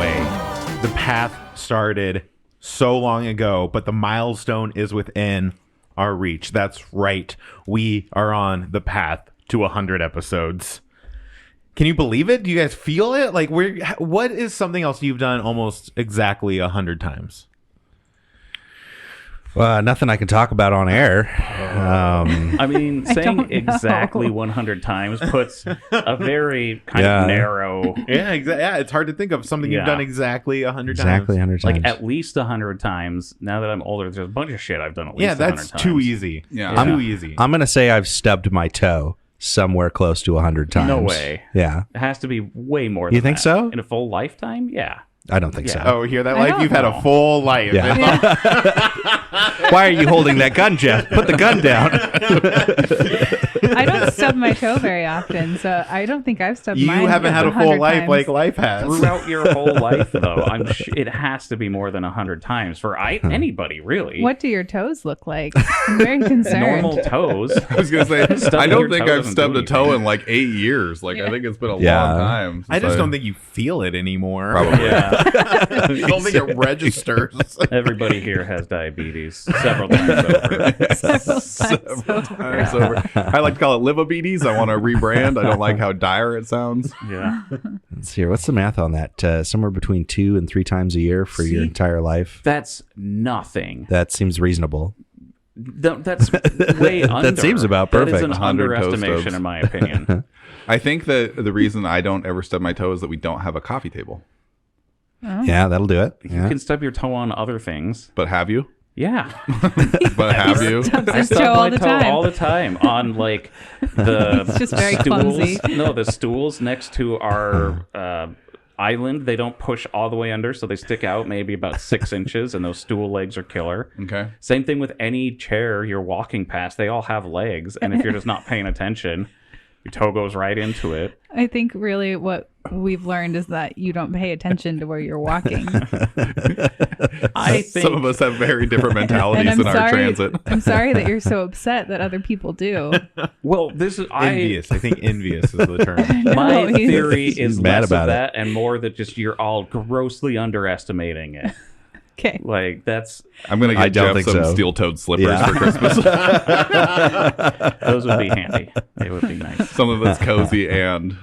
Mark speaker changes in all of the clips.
Speaker 1: way. The path started so long ago, but the milestone is within our reach. That's right. We are on the path to 100 episodes. Can you believe it? Do you guys feel it? Like, what is something else you've done almost exactly 100 times?
Speaker 2: Nothing I can talk about on air.
Speaker 3: I mean, saying exactly 100 times puts a very kind of narrow...
Speaker 1: Yeah, exactly. Yeah, it's hard to think of something you've done exactly 100 times.
Speaker 2: Exactly 100 times.
Speaker 3: Like, at least 100 times. Now that I'm older, there's a bunch of shit I've done at least 100 times.
Speaker 1: Yeah, that's too easy.
Speaker 4: Yeah.
Speaker 1: Too easy.
Speaker 2: I'm going to say I've stubbed my toe somewhere close to 100 times.
Speaker 3: No way.
Speaker 2: Yeah.
Speaker 3: It has to be way more than that.
Speaker 2: You think so?
Speaker 3: In a full lifetime? Yeah.
Speaker 2: I don't think so.
Speaker 1: Oh, hear that, life? You've had a full life.
Speaker 2: Yeah. Why are you holding that gun, Jeff? Put the gun down.
Speaker 5: I don't stub my toe very often, so I don't think I've stubbed mine.
Speaker 1: You haven't had a full life
Speaker 5: times.
Speaker 1: like life has.
Speaker 3: Throughout your whole life, though, it has to be more than 100 times for anybody, really.
Speaker 5: What do your toes look like? I'm very concerned.
Speaker 3: Normal toes.
Speaker 4: I was going to say,
Speaker 3: Stubbing
Speaker 4: I
Speaker 3: your
Speaker 4: don't think
Speaker 3: toe
Speaker 4: I've
Speaker 3: doesn't
Speaker 4: stubbed
Speaker 3: do
Speaker 4: a toe
Speaker 3: anything.
Speaker 4: in like 8 years. Like, I think it's been a
Speaker 2: Yeah.
Speaker 4: long time.
Speaker 1: I
Speaker 4: since
Speaker 1: just don't think you feel it anymore.
Speaker 4: Probably.
Speaker 3: Yeah.
Speaker 1: I don't think it registers.
Speaker 3: Everybody here has diabetes several times over.
Speaker 5: Several times over.
Speaker 4: Over. I like to call it livabetes. I want to rebrand. I don't like how dire it sounds.
Speaker 3: Yeah.
Speaker 2: Let's see here. What's the math on that? Somewhere between 2 and 3 times a year for your entire life.
Speaker 3: That's nothing.
Speaker 2: That seems reasonable.
Speaker 3: That's way under.
Speaker 2: That seems about
Speaker 3: That is
Speaker 2: perfect.
Speaker 3: an
Speaker 4: 100 toe
Speaker 3: underestimation,
Speaker 4: stubs.
Speaker 3: in my opinion.
Speaker 4: I think that the reason I don't ever stub my toe is that we don't have a coffee table.
Speaker 2: Yeah, that'll do it.
Speaker 3: You
Speaker 2: Yeah.
Speaker 3: can stub your toe on other things.
Speaker 4: But have you?
Speaker 3: Yeah.
Speaker 4: But have you?
Speaker 5: Stubs
Speaker 3: I
Speaker 5: his
Speaker 3: stub
Speaker 5: toe all
Speaker 3: my
Speaker 5: the
Speaker 3: toe
Speaker 5: time.
Speaker 3: all the time on like the
Speaker 5: It's just very
Speaker 3: stools.
Speaker 5: clumsy.
Speaker 3: No, the stools next to our island, they don't push all the way under, so they stick out maybe about 6 inches, and those stool legs are killer.
Speaker 4: Okay.
Speaker 3: Same thing with any chair you're walking past. They all have legs, and if you're just not paying attention, your toe goes right into it.
Speaker 5: I think really what we've learned is that you don't pay attention to where you're walking.
Speaker 3: I think
Speaker 4: Some of us have very different mentalities
Speaker 5: And
Speaker 4: in our transit.
Speaker 5: I'm sorry that you're so upset that other people do.
Speaker 3: well, this is
Speaker 1: Envious. I think envious is the term.
Speaker 3: my
Speaker 5: No, he's-
Speaker 3: theory
Speaker 2: he's
Speaker 3: is
Speaker 2: mad
Speaker 3: less
Speaker 2: about
Speaker 3: of
Speaker 2: it.
Speaker 3: that and more that just you're all grossly underestimating it.
Speaker 5: Okay.
Speaker 3: Like that's
Speaker 4: I'm going to
Speaker 2: I
Speaker 4: get
Speaker 2: don't
Speaker 4: Jeff
Speaker 2: think
Speaker 4: some
Speaker 2: so.
Speaker 4: steel-toed slippers
Speaker 2: Yeah.
Speaker 4: for Christmas.
Speaker 3: those would be handy. They would be nice.
Speaker 4: Something that's cozy and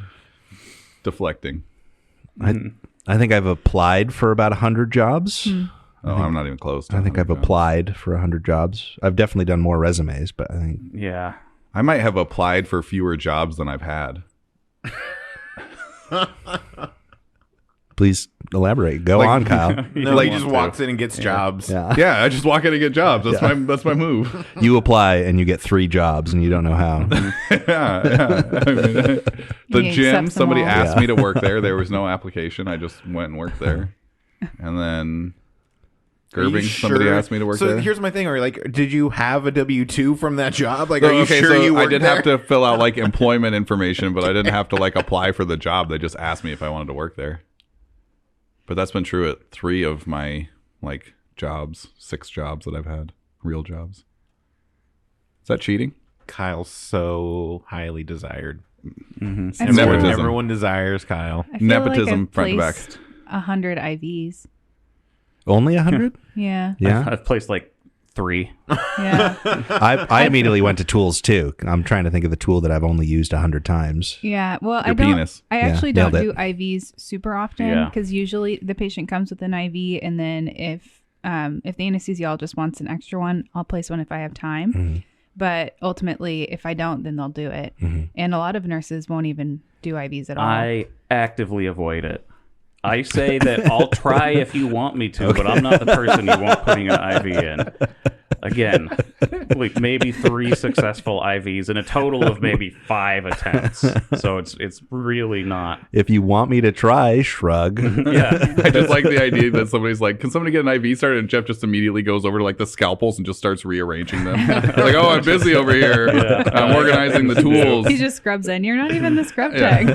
Speaker 4: deflecting.
Speaker 2: I think I've applied for about 100 jobs.
Speaker 4: Oh, I'm not even close to
Speaker 2: I think I've
Speaker 4: 100 jobs.
Speaker 2: applied for 100 jobs. I've definitely done more resumes, but I think
Speaker 3: Yeah.
Speaker 4: I might have applied for fewer jobs than I've had.
Speaker 2: please elaborate. Go
Speaker 4: Like-
Speaker 2: on, Kyle.
Speaker 1: No,
Speaker 4: Like,
Speaker 1: he just walks in and gets jobs.
Speaker 2: Yeah.
Speaker 4: Yeah, I just walk in and get jobs. That's my move.
Speaker 2: You apply and you get 3 jobs and you don't know how.
Speaker 4: yeah. I mean, the
Speaker 5: He
Speaker 4: gym,
Speaker 5: accepts them
Speaker 4: somebody
Speaker 5: all.
Speaker 4: asked
Speaker 2: Yeah.
Speaker 4: me to work there. There was no application. I just went and worked there. And then
Speaker 1: Are you
Speaker 4: Gerbing, somebody
Speaker 1: sure?
Speaker 4: asked me to work
Speaker 1: so
Speaker 4: there.
Speaker 1: here's my thing. Are you like, did you have a W-2 from that job? Like,
Speaker 4: So,
Speaker 1: are you
Speaker 4: okay,
Speaker 1: sure
Speaker 4: so
Speaker 1: you
Speaker 4: I
Speaker 1: worked
Speaker 4: did
Speaker 1: there?
Speaker 4: have to fill out like employment information, but I didn't have to like apply for the job. They just asked me if I wanted to work there. But that's been true at 3 of my like jobs, 6 jobs that I've had, real jobs. Is that cheating?
Speaker 1: Kyle's so highly desired.
Speaker 5: I
Speaker 4: Nepotism.
Speaker 5: feel like-
Speaker 1: Everyone desires Kyle.
Speaker 5: I feel
Speaker 4: Nepotism
Speaker 5: like I've
Speaker 4: front to back.
Speaker 5: placed 100 IVs.
Speaker 2: Only 100?
Speaker 5: Yeah.
Speaker 2: Yeah.
Speaker 3: I've placed like 3.
Speaker 5: Yeah.
Speaker 2: I immediately went to tools too. I'm trying to think of the tool that I've only used 100 times.
Speaker 5: Yeah. Well,
Speaker 4: Your penis.
Speaker 5: I
Speaker 2: Yeah,
Speaker 5: actually don't
Speaker 2: nailed
Speaker 5: do
Speaker 2: it.
Speaker 5: IVs super often
Speaker 3: Yeah.
Speaker 5: because usually the patient comes with an IV, and then if the anesthesiologist wants an extra one, I'll place one if I have time.
Speaker 2: Mm-hmm.
Speaker 5: But ultimately, if I don't, then they'll do it.
Speaker 2: Mm-hmm.
Speaker 5: And a lot of nurses won't even do IVs at all.
Speaker 3: I actively avoid it. I say that I'll try if you want me to, but I'm not the person you want putting an IV in. Again, like maybe 3 successful IVs and a total of maybe 5 attempts. So it's really not.
Speaker 2: If you want me to try, shrug.
Speaker 3: Yeah.
Speaker 4: I just like the idea that somebody's like, can somebody get an IV started? And Jeff just immediately goes over to like the scalpels and just starts rearranging them. Like, oh, I'm busy over here.
Speaker 3: Yeah.
Speaker 4: I'm organizing the tools.
Speaker 5: He just scrubs in. You're not even the scrub tech.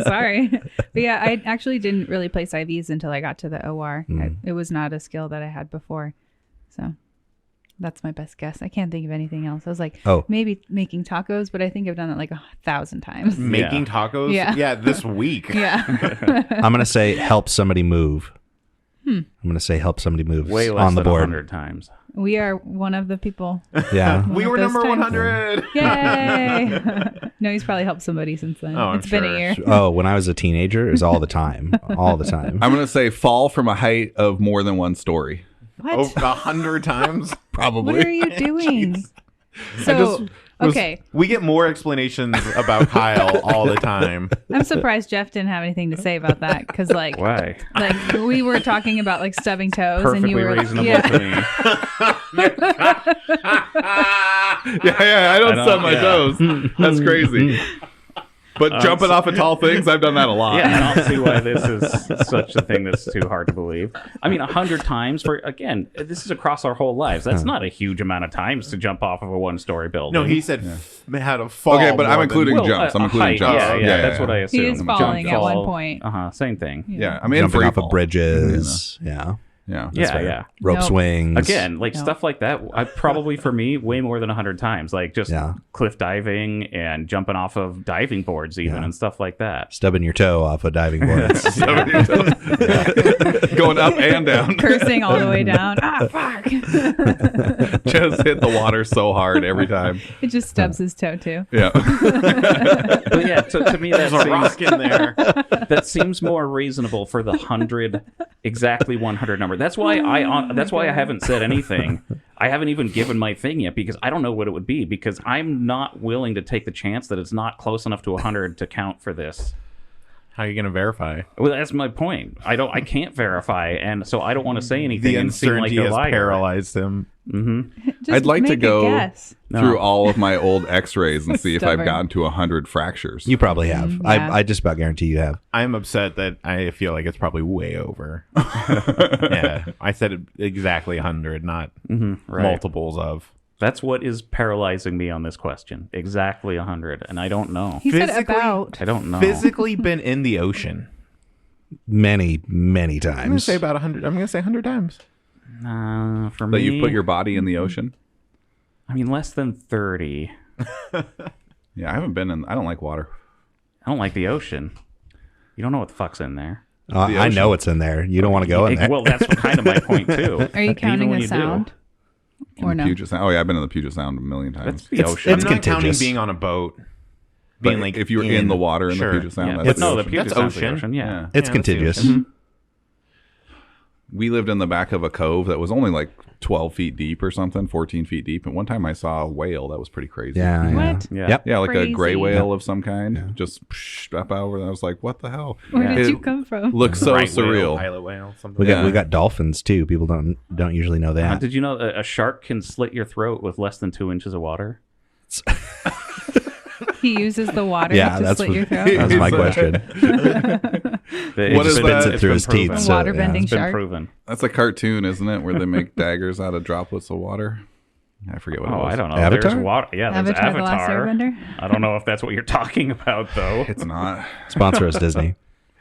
Speaker 5: Sorry. But yeah, I actually didn't really place IVs until I got to the OR. It was not a skill that I had before. So That's my best guess. I can't think of anything else. I was like,
Speaker 2: Oh.
Speaker 5: maybe making tacos, but I think I've done it like 1,000 times.
Speaker 1: Making tacos?
Speaker 5: Yeah.
Speaker 1: This week.
Speaker 5: Yeah.
Speaker 2: I'm gonna say help somebody move. I'm gonna say help somebody move
Speaker 3: Way less
Speaker 2: on the
Speaker 3: than
Speaker 2: board.
Speaker 3: 100 times.
Speaker 5: We are one of the people.
Speaker 2: Yeah.
Speaker 1: We were
Speaker 5: Those
Speaker 1: number
Speaker 5: times.
Speaker 1: 100.
Speaker 5: Yay! No, he's probably helped somebody since then.
Speaker 1: Oh, I'm
Speaker 5: It's been
Speaker 1: sure.
Speaker 5: a year.
Speaker 2: Oh, when I was a teenager, it was all the time. All the time.
Speaker 4: I'm gonna say fall from a height of more than one story.
Speaker 5: What?
Speaker 1: Over 100 times.
Speaker 4: Probably.
Speaker 5: What are you doing? So, okay.
Speaker 1: We get more explanations about Kyle all the time.
Speaker 5: I'm surprised Jeff didn't have anything to say about that because, like,
Speaker 3: Why?
Speaker 5: we were talking about like stubbing toes, and
Speaker 3: Perfectly
Speaker 5: you were
Speaker 3: reasonable
Speaker 5: yeah.
Speaker 3: to me.
Speaker 4: Yeah, I don't
Speaker 3: I
Speaker 4: stub
Speaker 3: don't-
Speaker 4: my
Speaker 3: yeah.
Speaker 4: toes. That's crazy. But jumping off of tall things, I've done that a lot.
Speaker 3: Yeah, I don't see why this is such a thing that's too hard to believe. I mean, 100 times for, again, this is across our whole lives. That's not a huge amount of times to jump off of a one-story building.
Speaker 1: No, he said had a fall.
Speaker 4: Okay, but I'm
Speaker 1: more
Speaker 4: including
Speaker 1: than-
Speaker 4: jumps. I'm
Speaker 3: a
Speaker 4: including
Speaker 3: height,
Speaker 4: jumps.
Speaker 3: Yeah, that's what I assume.
Speaker 5: He is falling
Speaker 3: Jump,
Speaker 5: at one
Speaker 3: fall.
Speaker 5: point.
Speaker 3: Same thing.
Speaker 4: Yeah, I'm in
Speaker 2: Jumping
Speaker 4: free
Speaker 2: off
Speaker 4: fall.
Speaker 2: of bridges. Yeah.
Speaker 4: Yeah.
Speaker 3: Yeah.
Speaker 2: Rope
Speaker 5: Nope.
Speaker 2: swings.
Speaker 3: Again, like
Speaker 5: No.
Speaker 3: stuff like that, I probably for me way more than 100 times. Like just
Speaker 2: Yeah.
Speaker 3: cliff diving and jumping off of diving boards, even
Speaker 2: Yeah.
Speaker 3: and stuff like that.
Speaker 2: Stubbing your toe off of diving boards.
Speaker 4: Going up and down.
Speaker 5: Cursing all the way down. Ah, fuck!
Speaker 4: Just hit the water so hard every time.
Speaker 5: It just stubs his toe too.
Speaker 4: Yeah.
Speaker 3: But yeah, to me that
Speaker 1: There's a rock in there.
Speaker 3: that seems more reasonable for the 100 exactly 100 number. That's why I haven't said anything. I haven't even given my thing yet because I don't know what it would be because I'm not willing to take the chance that it's not close enough to 100 to count for this.
Speaker 1: How are you going to verify?
Speaker 3: Well, that's my point. I can't verify, and so I don't want to say anything
Speaker 1: The
Speaker 3: and seem like
Speaker 1: uncertainty
Speaker 3: a
Speaker 1: has
Speaker 3: liar.
Speaker 1: paralyzed him.
Speaker 5: Just
Speaker 4: I'd like to
Speaker 5: make a
Speaker 4: go
Speaker 5: guess.
Speaker 4: through all of my old x-rays and see if I've
Speaker 5: Stubborn.
Speaker 4: gotten to 100 fractures.
Speaker 2: You probably have.
Speaker 5: Yeah.
Speaker 2: I just about guarantee you have.
Speaker 1: I'm upset that I feel like it's probably way over. Yeah, I said it exactly 100, not
Speaker 3: Right.
Speaker 1: multiples of.
Speaker 3: That's what is paralyzing me on this question. Exactly 100, and I don't know.
Speaker 5: He said
Speaker 1: Physically-
Speaker 5: about.
Speaker 3: I don't know.
Speaker 1: Physically been in the ocean.
Speaker 2: Many, many
Speaker 1: I'm going to
Speaker 2: times.
Speaker 1: say about 100. I'm going to say 100 times.
Speaker 3: For
Speaker 4: That
Speaker 3: me,
Speaker 4: you've put your body in the ocean?
Speaker 3: I mean, less than 30.
Speaker 4: Yeah, I haven't been in. I don't like water.
Speaker 3: I don't like the ocean. You don't know what the fuck's in there.
Speaker 2: I
Speaker 4: ocean.
Speaker 2: know what's in there. You don't want to go in there.
Speaker 3: Well, that's kind of my point too.
Speaker 5: Are you
Speaker 3: Even
Speaker 5: counting
Speaker 3: when
Speaker 5: the
Speaker 3: you do,
Speaker 5: sound? Or no?
Speaker 4: Puget Sound. Oh yeah, I've been in the Puget Sound a million times.
Speaker 3: That's the ocean.
Speaker 2: it's
Speaker 1: I'm not counting
Speaker 2: contagious.
Speaker 1: being on a boat.
Speaker 4: But
Speaker 1: Being like
Speaker 4: if you're in the water in
Speaker 1: Sure.
Speaker 4: the Puget Sound,
Speaker 3: Yeah,
Speaker 4: that's
Speaker 3: but no,
Speaker 4: the
Speaker 3: the
Speaker 4: ocean.
Speaker 3: Puget
Speaker 1: That's
Speaker 3: Sound's the
Speaker 1: ocean.
Speaker 3: ocean. Yeah.
Speaker 4: Yeah.
Speaker 2: It's
Speaker 1: Yeah, that's the
Speaker 2: contagious.
Speaker 1: ocean.
Speaker 4: We lived in the back of a cove that was only like 12 feet deep or something, 14 feet deep. And one time I saw a whale that was pretty crazy.
Speaker 2: Yeah. yeah.
Speaker 5: What?
Speaker 3: Yeah.
Speaker 2: Yep.
Speaker 4: Yeah, like a gray
Speaker 5: Crazy.
Speaker 4: whale of some kind. Just up over there. I was like, what the hell?
Speaker 5: Where
Speaker 3: Yeah.
Speaker 5: did
Speaker 4: It
Speaker 5: you come from?
Speaker 4: looks so
Speaker 1: Right whale,
Speaker 4: surreal.
Speaker 1: pilot whale, something
Speaker 2: We
Speaker 1: like
Speaker 2: got
Speaker 4: Yeah.
Speaker 2: we got dolphins too. People don't usually know that.
Speaker 3: Did you know a shark can slit your throat with less than 2 inches of water?
Speaker 5: He uses the water
Speaker 2: Yeah,
Speaker 5: to
Speaker 2: that's
Speaker 5: slit
Speaker 2: what-
Speaker 5: your throat.
Speaker 2: That's my
Speaker 4: It's,
Speaker 2: question.
Speaker 4: What is
Speaker 2: spits
Speaker 4: that?
Speaker 2: it through his
Speaker 3: It's been
Speaker 2: teeth.
Speaker 3: proven.
Speaker 2: So,
Speaker 5: Water
Speaker 2: yeah.
Speaker 5: bending
Speaker 3: It's been
Speaker 5: shark.
Speaker 3: proven.
Speaker 4: That's a cartoon, isn't it? Where they make daggers out of droplets of water. I forget what it
Speaker 3: Oh,
Speaker 4: was.
Speaker 3: I don't know.
Speaker 2: Avatar?
Speaker 3: There's water. Yeah, there's
Speaker 5: Avatar: The Last
Speaker 3: Avatar.
Speaker 5: Airbender?
Speaker 3: I don't know if that's what you're talking about, though.
Speaker 4: It's not.
Speaker 2: Sponsor us, Disney.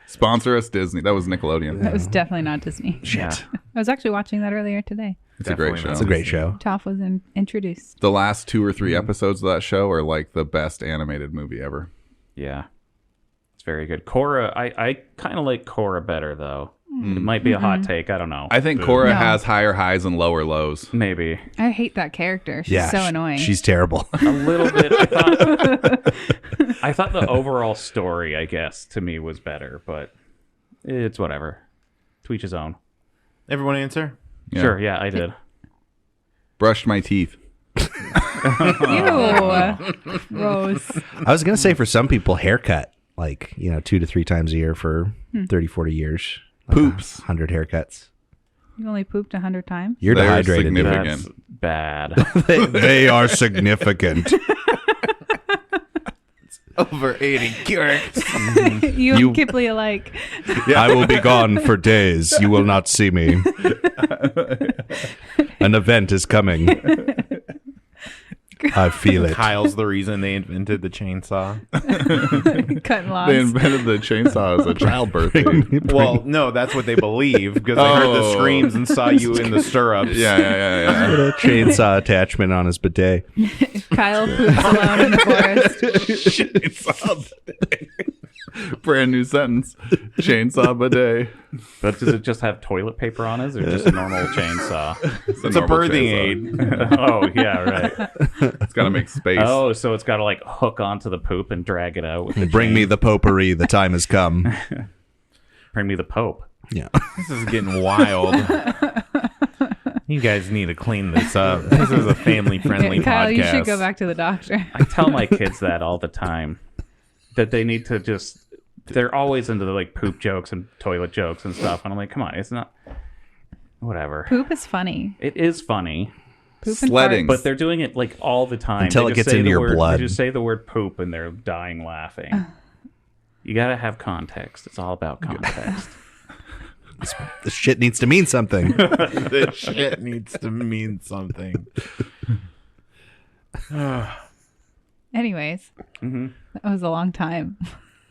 Speaker 4: Sponsor us, Disney. That was Nickelodeon.
Speaker 5: That was definitely not Disney.
Speaker 3: Shit.
Speaker 5: I was actually watching that earlier today.
Speaker 4: It's a great show.
Speaker 2: It's a great show.
Speaker 5: Toph was introduced.
Speaker 4: The last 2 or 3 episodes of that show are like the best animated movie ever.
Speaker 3: Yeah. It's very good. Korra, I kind of like Korra better, though. It might be a hot take. I don't know.
Speaker 4: I think Korra
Speaker 5: No.
Speaker 4: has higher highs and lower lows.
Speaker 3: Maybe.
Speaker 5: I hate that character. She's
Speaker 2: Yeah.
Speaker 5: so annoying.
Speaker 2: She's terrible.
Speaker 3: A little bit. I thought the overall story, I guess, to me was better, but it's whatever. To each his own.
Speaker 1: Everyone answer?
Speaker 4: Yeah.
Speaker 3: Sure, yeah, I did.
Speaker 4: Brushed my teeth.
Speaker 5: Ew. Gross.
Speaker 2: I was gonna say for some people, haircut, like 2 to 3 times a year for 30, 40 years.
Speaker 4: Poops.
Speaker 2: 100 haircuts.
Speaker 5: You've only pooped 100 times?
Speaker 2: You're
Speaker 4: They're
Speaker 2: dehydrated. dude.
Speaker 4: significant.
Speaker 3: That's bad.
Speaker 2: they are significant.
Speaker 1: Over 80 characters.
Speaker 5: You
Speaker 2: You-
Speaker 5: and Kipley alike.
Speaker 2: I will be gone for days. You will not see me. An event is coming. I feel it.
Speaker 1: Kyle's the reason they invented the chainsaw.
Speaker 5: Cutting lawns.
Speaker 4: They invented the chainsaw as a childbirth aid.
Speaker 1: Well, no, that's what they believe because they heard the screams and saw you in the stirrups.
Speaker 4: Yeah.
Speaker 2: Put a chainsaw attachment on his bidet.
Speaker 5: If Kyle poops alone in the forest.
Speaker 4: Brand new sentence. Chainsaw bidet.
Speaker 3: But does it just have toilet paper on it, or just a normal chainsaw?
Speaker 1: It's a
Speaker 4: normal
Speaker 1: birthing
Speaker 4: chainsaw.
Speaker 1: aid.
Speaker 3: Oh, yeah, right.
Speaker 4: It's got to make space.
Speaker 3: Oh, so it's got to like hook onto the poop and drag it out with the
Speaker 2: Bring me the potpourri. The time has come.
Speaker 3: Bring me the Pope.
Speaker 2: Yeah.
Speaker 1: This is getting wild. You guys need to clean this up. This is a family-friendly
Speaker 5: Kyle,
Speaker 1: podcast.
Speaker 5: you should go back to the doctor.
Speaker 3: I tell my kids that all the time, that they need to just, they're always into the like poop jokes and toilet jokes and stuff. And I'm like, come on, it's not, whatever.
Speaker 5: Poop is funny.
Speaker 3: It is funny,
Speaker 5: Poop and
Speaker 4: Sledding.
Speaker 5: farts.
Speaker 3: but they're doing it like all the time.
Speaker 2: Until
Speaker 3: They
Speaker 2: it
Speaker 3: just
Speaker 2: gets
Speaker 3: say
Speaker 2: into
Speaker 3: the
Speaker 2: your
Speaker 3: word,
Speaker 2: blood.
Speaker 3: They just say the word poop and they're dying laughing. You got to have context. It's all about context.
Speaker 2: This shit needs to mean something.
Speaker 1: This shit needs to mean something.
Speaker 5: Anyways,
Speaker 3: Mm-hmm.
Speaker 5: that was a long time.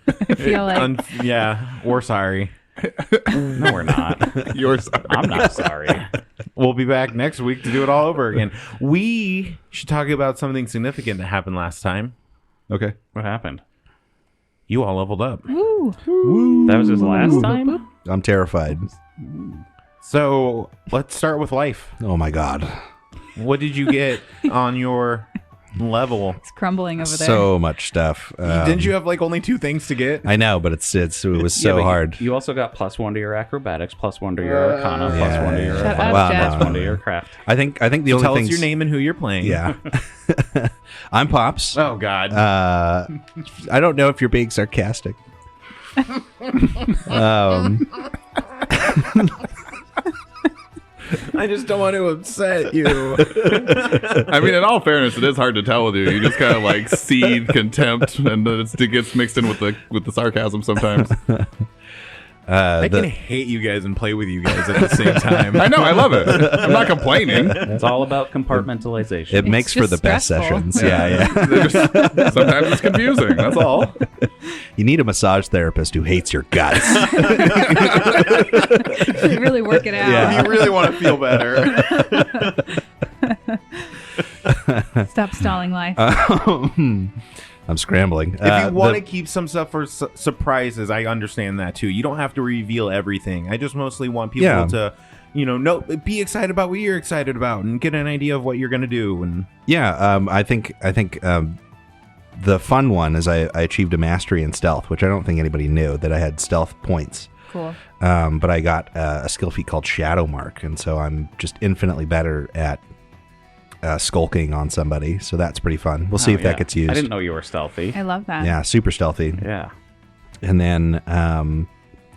Speaker 5: I feel like
Speaker 1: Yeah, we're sorry.
Speaker 3: No, we're not.
Speaker 4: You're sorry.
Speaker 3: I'm not sorry.
Speaker 1: We'll be back next week to do it all over again. We should talk about something significant that happened last time.
Speaker 4: Okay.
Speaker 3: What happened?
Speaker 1: You all leveled up.
Speaker 3: That was his last time?
Speaker 2: I'm terrified.
Speaker 1: So let's start with life.
Speaker 2: Oh my god.
Speaker 1: What did you get on your level?
Speaker 5: it's crumbling over there.
Speaker 2: So much stuff.
Speaker 1: Didn't you have like only 2 things to get?
Speaker 2: I know, but it was so
Speaker 3: but
Speaker 2: hard.
Speaker 3: You also got +1 to your acrobatics, +1 to your arcana, +1 to your
Speaker 5: Shut up,
Speaker 3: athletics,
Speaker 5: Jeff.
Speaker 3: +1 to your craft.
Speaker 2: I think the only
Speaker 1: Tell
Speaker 2: things.
Speaker 1: us your name and who you're playing.
Speaker 2: Yeah. I'm Pops.
Speaker 1: Oh God.
Speaker 2: I don't know if you're being sarcastic.
Speaker 1: I just don't want to upset you.
Speaker 4: I mean, in all fairness, it is hard to tell with you. You just kind of like seethe contempt, and then it gets mixed in with the sarcasm sometimes.
Speaker 1: I can hate you guys and play with you guys at the same time.
Speaker 4: I know, I love it. I'm not complaining.
Speaker 3: It's all about compartmentalization.
Speaker 2: It makes for
Speaker 5: just
Speaker 2: the best
Speaker 5: stressful.
Speaker 2: sessions. Yeah.
Speaker 4: Sometimes it's confusing. That's all.
Speaker 2: You need a massage therapist who hates your guts.
Speaker 5: You really work it out.
Speaker 2: Yeah.
Speaker 1: If you really want to feel better.
Speaker 5: Stop stalling life.
Speaker 2: I'm scrambling.
Speaker 1: If you want to keep some stuff for surprises, I understand that too. You don't have to reveal everything. I just mostly want people to, be excited about what you're excited about and get an idea of what you're going to do. And
Speaker 2: I think the fun one is I achieved a mastery in stealth, which I don't think anybody knew that I had stealth points.
Speaker 5: Cool.
Speaker 2: But I got a skill feat called Shadow Mark, and so I'm just infinitely better at skulking on somebody. So that's pretty fun. We'll see if that gets used.
Speaker 3: I didn't know you were stealthy.
Speaker 5: I love that.
Speaker 2: Yeah, super stealthy.
Speaker 3: Yeah.
Speaker 2: And then,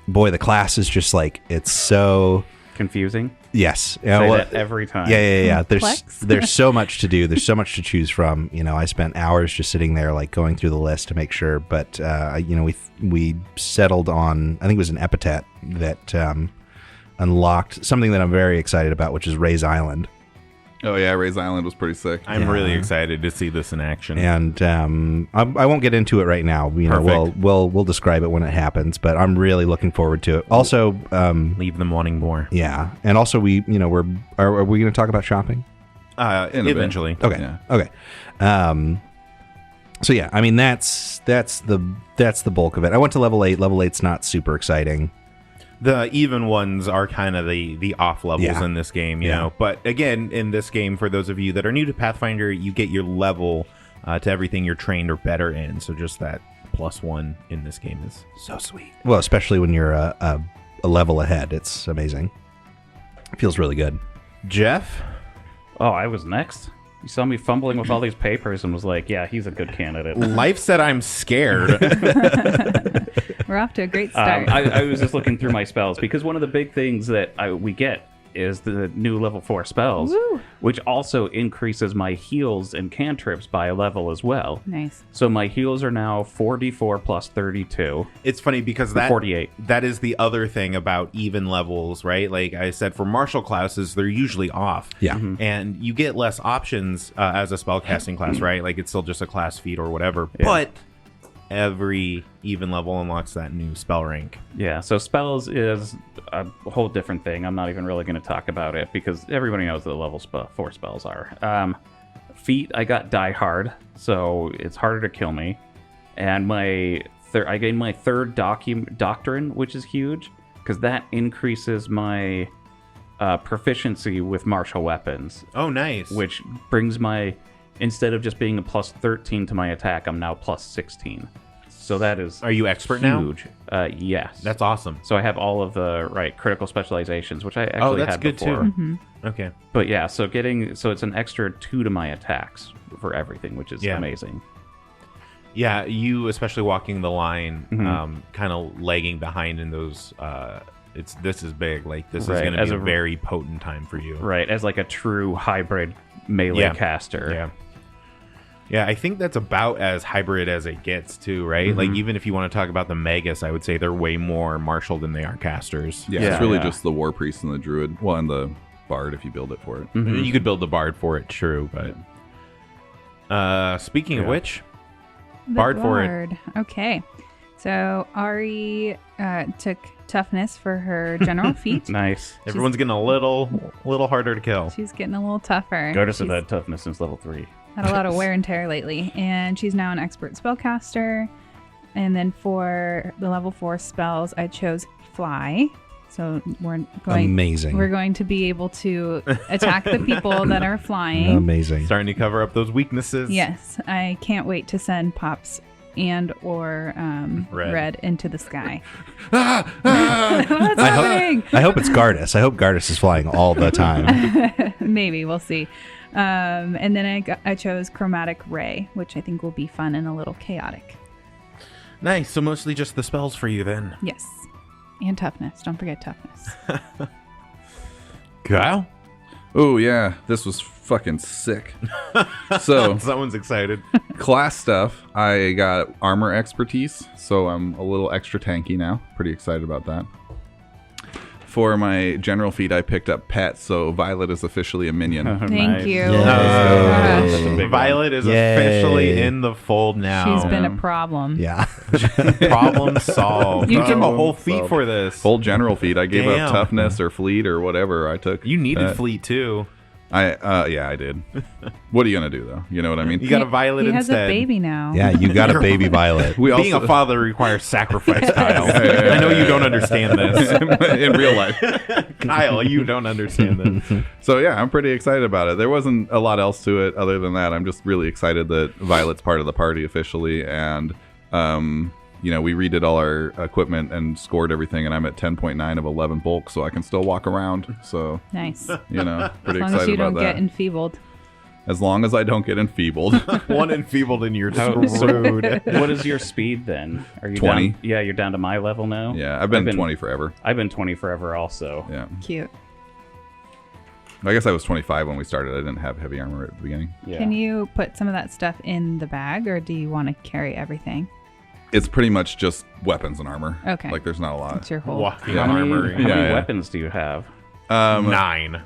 Speaker 2: boy, the class is just like, it's so...
Speaker 3: Confusing?
Speaker 2: Yes.
Speaker 3: Say that every time.
Speaker 2: Yeah.
Speaker 5: Flex?
Speaker 2: There's so much to do. There's so much to choose from. I spent hours just sitting there, like going through the list to make sure. But we settled on, I think it was an epithet that unlocked something that I'm very excited about, which is Ray's Island.
Speaker 4: Oh yeah, Ray's Island was pretty sick.
Speaker 1: I'm really excited to see this in action.
Speaker 2: And I won't get into it right now.
Speaker 1: Perfect.
Speaker 2: We'll describe it when it happens. But I'm really looking forward to it. Also,
Speaker 1: Leave them wanting more.
Speaker 2: yeah, and also are we going to talk about shopping?
Speaker 4: In a bit.
Speaker 1: Eventually.
Speaker 2: Okay.
Speaker 4: Yeah.
Speaker 2: Okay. So yeah, I mean that's the bulk of it. I went to level 8. Level 8's not super exciting.
Speaker 1: The even ones are kind of the off levels in this game, you know. But again, in this game, for those of you that are new to Pathfinder, you get your level to everything you're trained or better in. So just that +1 in this game is so sweet.
Speaker 2: Well, especially when you're a level ahead, it's amazing. It feels really good.
Speaker 1: Jeff?
Speaker 3: Oh, I was next? You saw me fumbling with all these papers and was like, yeah, he's a good candidate.
Speaker 1: Life said I'm scared.
Speaker 5: We're off to a great start.
Speaker 3: I was just looking through my spells because one of the big things that we get is the new level 4 spells,
Speaker 5: Woo.
Speaker 3: which also increases my heals and cantrips by a level as well.
Speaker 5: Nice.
Speaker 3: So my heals are now 4d4 plus 32.
Speaker 1: It's funny because
Speaker 3: 48.
Speaker 1: that is the other thing about even levels, right? Like I said, for martial classes, they're usually off.
Speaker 2: Yeah.
Speaker 1: And you get less options as a spellcasting class, right? Like it's still just a class feat or whatever. But every even level unlocks that new spell rank.
Speaker 3: Yeah, so spells is a whole different thing. I'm not even really going to talk about it because everybody knows what the level 4 spells are. Feat, I got Die Hard, so it's harder to kill me. And I gained my third Doctrine, which is huge, because that increases my proficiency with martial weapons,
Speaker 1: Oh, nice.
Speaker 3: which brings my, instead of just being a plus 13 to my attack, I'm now plus 16. So that is
Speaker 1: Are you expert now?
Speaker 3: huge. Yes.
Speaker 1: That's awesome.
Speaker 3: So I have all of the critical specializations, which I actually
Speaker 1: that's
Speaker 3: had
Speaker 1: good
Speaker 3: before.
Speaker 1: too. Okay.
Speaker 3: But yeah, so it's an extra 2 to my attacks for everything, which is amazing.
Speaker 1: Yeah, you especially walking the line, kind of lagging behind in those. This is big. Like this is
Speaker 3: Right,
Speaker 1: going to
Speaker 3: as
Speaker 1: be a
Speaker 3: a-
Speaker 1: very potent time for you.
Speaker 3: Right, as like a true hybrid melee caster.
Speaker 1: Yeah. Yeah, I think that's about as hybrid as it gets too, right? Like even if you want to talk about the Magus, I would say they're way more martial than they are casters.
Speaker 4: Yeah,
Speaker 3: Yeah,
Speaker 4: it's really
Speaker 3: yeah.
Speaker 4: just the War Priest and the Druid. Well, and the Bard if you build it for it.
Speaker 1: You could build the Bard for it, true, but speaking of which,
Speaker 5: The
Speaker 1: Bard for it.
Speaker 5: Bard. Okay. So Ari took toughness for her general feat.
Speaker 3: Nice.
Speaker 1: everyone's getting a little harder to kill.
Speaker 5: She's getting a little tougher.
Speaker 3: Goddess
Speaker 5: She's
Speaker 3: have had toughness since level 3.
Speaker 5: had a lot of wear and tear lately, and she's now an expert spellcaster. And then for the level 4 spells, I chose Fly. So we're going.
Speaker 2: Amazing.
Speaker 5: We're going to be able to attack the people that are flying.
Speaker 2: Amazing.
Speaker 1: Starting to cover up those weaknesses.
Speaker 5: Yes, I can't wait to send Pops and or Red into the sky. What's happening?
Speaker 2: I hope it's Gardas. I hope Gardas is flying all the time.
Speaker 5: Maybe we'll see. And then I chose Chromatic Ray, which I think will be fun and a little chaotic.
Speaker 1: Nice. So mostly just the spells for you then.
Speaker 5: Yes, and toughness. Don't forget toughness.
Speaker 1: Kyle?
Speaker 4: Oh yeah, this was fucking sick. So
Speaker 1: Someone's excited.
Speaker 4: class stuff, I got armor expertise, so I'm a little extra tanky now. Pretty excited about that. For my general feat, I picked up Pet, so Violet is officially a minion.
Speaker 5: Thank you.
Speaker 3: That's a big one.
Speaker 1: Violet is
Speaker 2: Yay.
Speaker 1: officially in the fold now.
Speaker 5: She's been a problem.
Speaker 2: Yeah.
Speaker 1: Problem solved.
Speaker 5: You
Speaker 1: You took
Speaker 5: can-
Speaker 1: a whole feat for this.
Speaker 4: Full general feat. I gave
Speaker 1: Damn.
Speaker 4: up toughness or fleet or whatever. I took.
Speaker 1: You needed
Speaker 4: Pet.
Speaker 1: fleet too.
Speaker 4: Yeah, I did. What are you gonna do though? You know what I mean?
Speaker 1: You got a Violet
Speaker 5: He has
Speaker 1: instead.
Speaker 5: a baby now.
Speaker 2: Yeah, you got a baby Violet.
Speaker 4: We
Speaker 1: Being
Speaker 4: also
Speaker 1: a father requires sacrifice, Kyle.
Speaker 4: yeah,
Speaker 1: I know you don't understand this.
Speaker 4: in real life.
Speaker 1: Kyle, you don't understand this.
Speaker 4: So yeah, I'm pretty excited about it. There wasn't a lot else to it other than that. I'm just really excited that Violet's part of the party officially, and we redid all our equipment and scored everything, and I'm at 10.9 of 11 bulk, so I can still walk around. So
Speaker 5: Nice. As
Speaker 4: pretty
Speaker 5: long
Speaker 4: excited
Speaker 5: as you
Speaker 4: about
Speaker 5: don't
Speaker 4: that.
Speaker 5: get enfeebled.
Speaker 4: As long as I don't get enfeebled.
Speaker 1: One enfeebled and you're
Speaker 3: How-
Speaker 1: screwed.
Speaker 3: What is your speed then? Are you
Speaker 4: 20.
Speaker 3: Down, yeah, you're down to my level now?
Speaker 4: Yeah, I've been 20 forever.
Speaker 3: I've been 20 forever also.
Speaker 4: Yeah,
Speaker 5: Cute.
Speaker 4: I guess I was 25 when we started. I didn't have heavy armor at the beginning.
Speaker 3: Yeah.
Speaker 5: Can you put some of that stuff in the bag, or do you want to carry everything?
Speaker 4: It's pretty much just weapons and armor.
Speaker 5: Okay.
Speaker 4: Like there's not a lot.
Speaker 5: It's your whole.
Speaker 1: Walking
Speaker 4: Yeah.
Speaker 3: How many,
Speaker 1: armory.
Speaker 3: how many
Speaker 4: Yeah.
Speaker 3: weapons do you have?
Speaker 1: 9.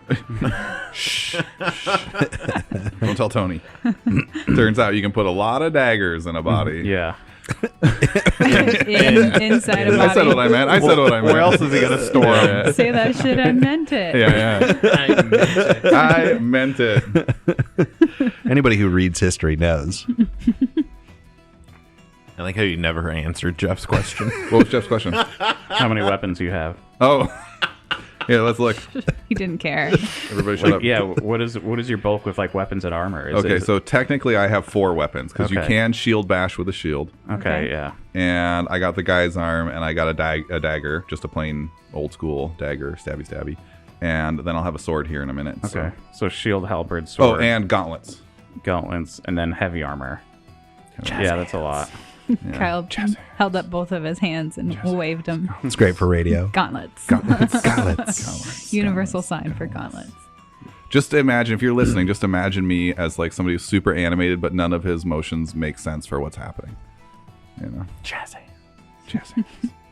Speaker 4: Don't tell Tony. Turns out you can put a lot of daggers in a body.
Speaker 3: Yeah.
Speaker 5: Inside a body.
Speaker 4: I said what I meant. I said what I meant.
Speaker 1: Where else is he gonna store them?
Speaker 5: Say that shit. I meant it.
Speaker 4: Yeah. I meant it.
Speaker 2: Anybody who reads history knows.
Speaker 1: I like how you never answered Jeff's question.
Speaker 4: What was Jeff's question?
Speaker 3: How many weapons you have?
Speaker 4: Oh. Yeah, let's look.
Speaker 5: He didn't care.
Speaker 4: Everybody shut up.
Speaker 3: Yeah, what is your bulk with like weapons and armor?
Speaker 4: Okay, so technically I have 4 weapons because you
Speaker 3: Okay.
Speaker 4: can shield bash with a shield.
Speaker 3: Okay, yeah.
Speaker 4: And I got the guy's arm, and I got a dagger, just a plain old school dagger, stabby. And then I'll have a sword here in a minute.
Speaker 3: Okay. So shield, halberd,
Speaker 4: Oh,
Speaker 3: sword,
Speaker 4: and gauntlets.
Speaker 3: gauntlets, and then heavy armor. Yeah, that's a lot.
Speaker 5: Kyle held up both of his hands and waved them.
Speaker 2: It's great for radio.
Speaker 5: Gauntlets.
Speaker 2: Gauntlets.
Speaker 5: Universal sign for gauntlets.
Speaker 4: Just imagine, if you're listening, just imagine me as like somebody who's super animated, but none of his motions make sense for what's happening. You know?
Speaker 1: Jazzy.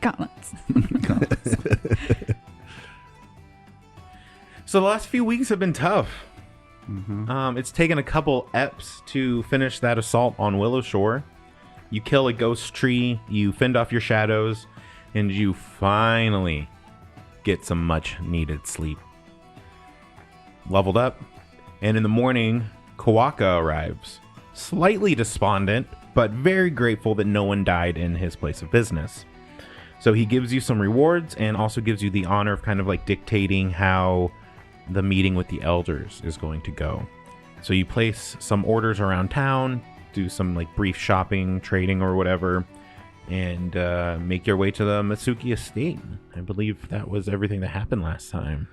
Speaker 5: Gauntlets.
Speaker 1: So the last few weeks have been tough. It's taken a couple eps to finish that assault on Willow Shore. You kill a ghost tree, you fend off your shadows, and you finally get some much needed sleep. Leveled up, and in the morning, Kawaka arrives. Slightly despondent, but very grateful that no one died in his place of business. So he gives you some rewards and also gives you the honor of kind of like dictating how the meeting with the elders is going to go. So you place some orders around town, do some like brief shopping, trading or whatever, and make your way to the Matsuki estate. I believe that was everything that happened last time.